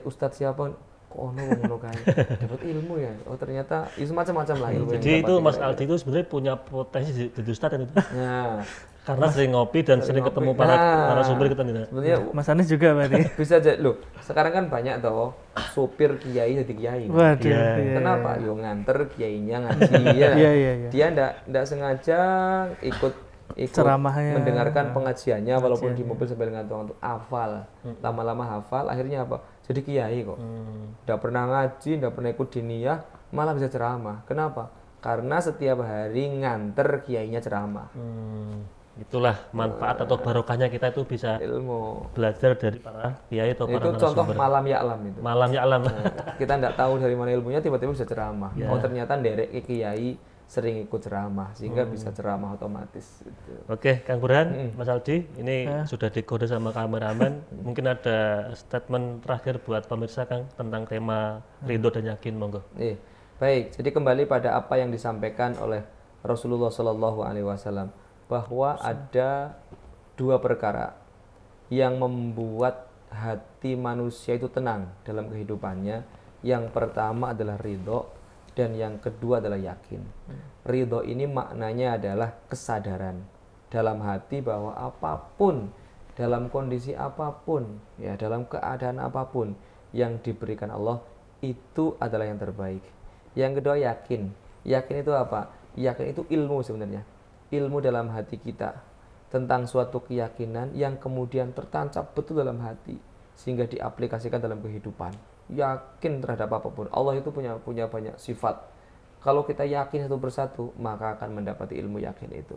ustadz siapa kok ono wong ngono kae. Dapat ilmu ya. Oh ternyata itu macam-macam lah ilmu. Jadi itu Mas Aldi itu sebenarnya punya potensi jadi ustadz itu. Nah, karena sering ngopi dan sering ketemu para narasumber kita nih. Sebenarnya Mas Anies juga berarti. Bisa aja loh. Sekarang kan banyak toh sopir kiai jadi kiai. Waduh. Kenapa? Yo nganter kiainya ngaji ya. Dia ndak sengaja ikut ceramahnya, mendengarkan pengajiannya walaupun di mobil sambil ngantuk-ngantuk hafal. Lama-lama hafal akhirnya apa? Jadi kiai kok. Ndak pernah ngaji, ndak pernah ikut diniyah, malah bisa ceramah. Kenapa? Karena setiap hari nganter kiainya ceramah. Itulah manfaat atau barokahnya kita itu bisa ilmu belajar dari para kiai atau para narasumber. Itu contoh malam ya'lam itu. Malam ya'lam. Kita nggak tahu dari mana ilmunya, tiba-tiba bisa ceramah. Oh ternyata nderek kiai sering ikut ceramah sehingga bisa ceramah otomatis. Gitu. Oke, Kang Burhan, Mas Aldi, ini sudah dikode sama kameramen. Mungkin ada statement terakhir buat pemirsa Kang tentang tema ridho dan yakin, monggo. Baik, jadi kembali pada apa yang disampaikan oleh Rasulullah Shallallahu Alaihi Wasallam. Bahwa ada dua perkara yang membuat hati manusia itu tenang dalam kehidupannya. Yang pertama adalah ridho dan yang kedua adalah yakin. Ridho ini maknanya adalah kesadaran dalam hati bahwa apapun, dalam kondisi apapun, ya dalam keadaan apapun yang diberikan Allah itu adalah yang terbaik. Yang kedua yakin. Yakin itu apa? Yakin itu ilmu sebenarnya. Ilmu dalam hati kita tentang suatu keyakinan yang kemudian tertancap betul dalam hati sehingga diaplikasikan dalam kehidupan. Yakin terhadap apapun. Allah itu punya banyak sifat. Kalau kita yakin satu persatu, maka akan mendapati ilmu yakin itu.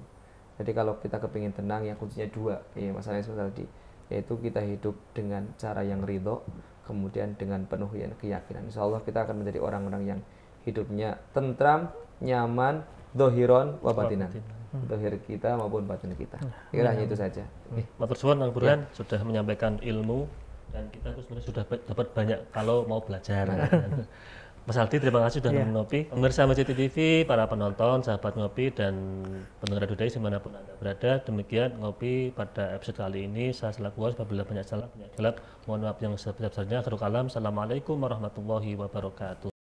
Jadi kalau kita kepingin tenang, yang kuncinya dua, ya masalahnya seperti tadi, yaitu kita hidup dengan cara yang ridho, kemudian dengan penuh keyakinan. Insya Allah kita akan menjadi orang-orang yang hidupnya tentram, nyaman, dohiron, wabatinan. Dohir kita maupun batin kita. Kira hanya itu saja. Matur suwun Kang Burhan sudah menyampaikan ilmu dan kita sebenarnya sudah dapat banyak kalau mau belajar. Mas Aldi, terima kasih sudah ngopi. Pemirsa MCT TV, para penonton, sahabat ngopi dan pendengar Radio Dais dimanapun Anda berada. Demikian ngopi pada episode kali ini. Saya selaku host, apabila banyak salah, mohon maaf yang sebesar-besarnya. Akhirul kalam, assalamualaikum warahmatullahi wabarakatuh.